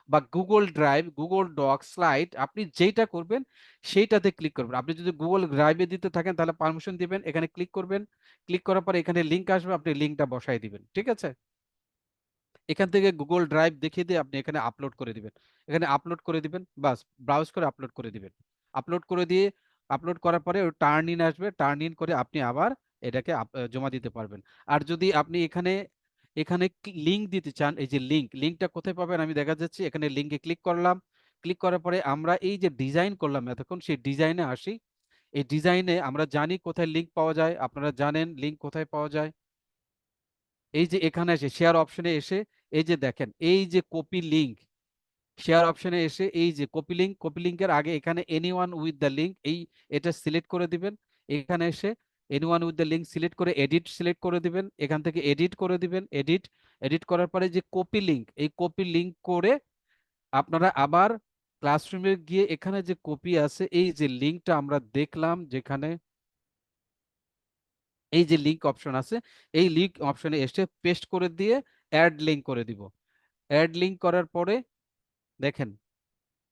[SPEAKER 1] বা Google drive, Google doc, slide, আপনি যেটা করবেন সেইটাতে ক্লিক করবেন। আপনি যদি গুগল ড্রাইভে দিতে থাকেন তাহলে পারমিশন দিবেন, এখানে ক্লিক করবেন। ক্লিক করার পরে এখানে লিংক আসবে, আপনি লিংকটা বসাই দিবেন, ঠিক আছে। এখান থেকে গুগল ড্রাইভ দেখিয়ে দিয়ে আপনি এখানে আপলোড করে দিবেন। এখানে আপলোড করে দিবেন, বাস, ব্রাউজ করে আপলোড করে দিবেন। আপলোড করে দিয়ে, আপলোড করার পরে টার্ন ইন আসবে, টার্ন ইন করে আপনি আবার এটাকে জমা দিতে পারবেন। আর যদি আপনি এখানে এখানে লিংক দিতে চান, এই যে লিংকটা কোথায় পাবেন আমি দেখা যাচ্ছে, এখানে লিংকে ক্লিক করলাম। ক্লিক করার পরে আমরা এই যে ডিজাইন করলাম এতক্ষণ, সেই ডিজাইনে আসি। এই ডিজাইনে আমরা জানি কোথায় লিংক পাওয়া যায়, আপনারা জানেন লিংক কোথায় পাওয়া যায়। এই যে এখানে এসে শেয়ার অপশনে এসে এই যে দেখেন এই যে কপি লিংক, শেয়ার অপশনে এসে এই যে কপি লিংক, কপি লিংকের আগে এখানে এনিওয়ান উইথ দ্য লিংক, এই এটা সিলেক্ট করে দিবেন। এখানে এসে anyone with the link select করে এডিট সিলেক্ট করে দিবেন। এখান থেকে এডিট করে দিবেন, এডিট, এডিট করার পরে যে কপি লিংক, এই কপি লিংক করে আপনারা আবার ক্লাসরুমে গিয়ে এখানে যে কপি আছে এই যে লিংকটা আমরা দেখলাম যেখানে, এই যে লিঙ্ক অপশন আছে, এই লিঙ্ক অপশনে এসে পেস্ট করে দিয়ে অ্যাড লিঙ্ক করে দিব। অ্যাড লিঙ্ক করার পরে দেখেন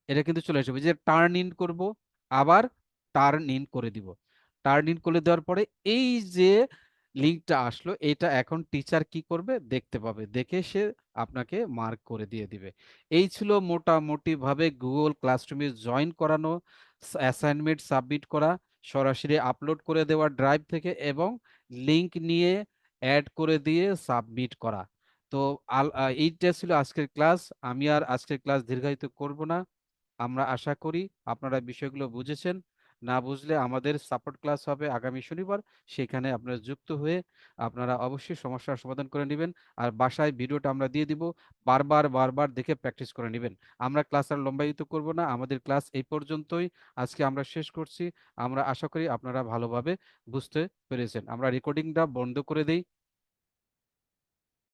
[SPEAKER 1] এটা কিন্তু চলে আসবে যে টার্ন ইন করব, আবার টার্ন ইন করে দিব। টার্ন ইন করে দেওয়ার পরে এই যে লিঙ্কটা আসলো, এটা এখন টিচার কি করবে দেখতে পাবে, দেখে সে আপনাকে মার্ক করে দিয়ে দিবে। এই ছিল মোটামুটি ভাবে গুগল ক্লাসরুমে জয়েন করানো, অ্যাসাইনমেন্ট সাবমিট করা, সরাসরি আপলোড করে দেওয়া ড্রাইভ থেকে, এবং লিঙ্ক নিয়ে অ্যাড করে দিয়ে সাবমিট করা। তো এইটা ছিল আজকের ক্লাস। আমি আর আজকের ক্লাস দীর্ঘায়িত করব না। আমরা আশা করি আপনারা বিষয়গুলো বুঝেছেন। না বুঝলে আমাদের সাপোর্ট ক্লাস হবে আগামী শনিবার, সেখানে আপনারা যুক্ত হয়ে আপনারা অবশ্যই সমস্যার সমাধান করে নেবেন। আর বাসায় ভিডিওটা আমরা দিয়ে দিব, বারবার বারবার দেখে প্র্যাকটিস করে নেবেন। আমরা ক্লাস আর লম্বায়িত করব না, আমাদের ক্লাস এই পর্যন্তই আজকে আমরা শেষ করছি। আমরা আশা করি আপনারা ভালোভাবে বুঝতে পেরেছেন। আমরা রেকর্ডিংটা বন্ধ করে দেই।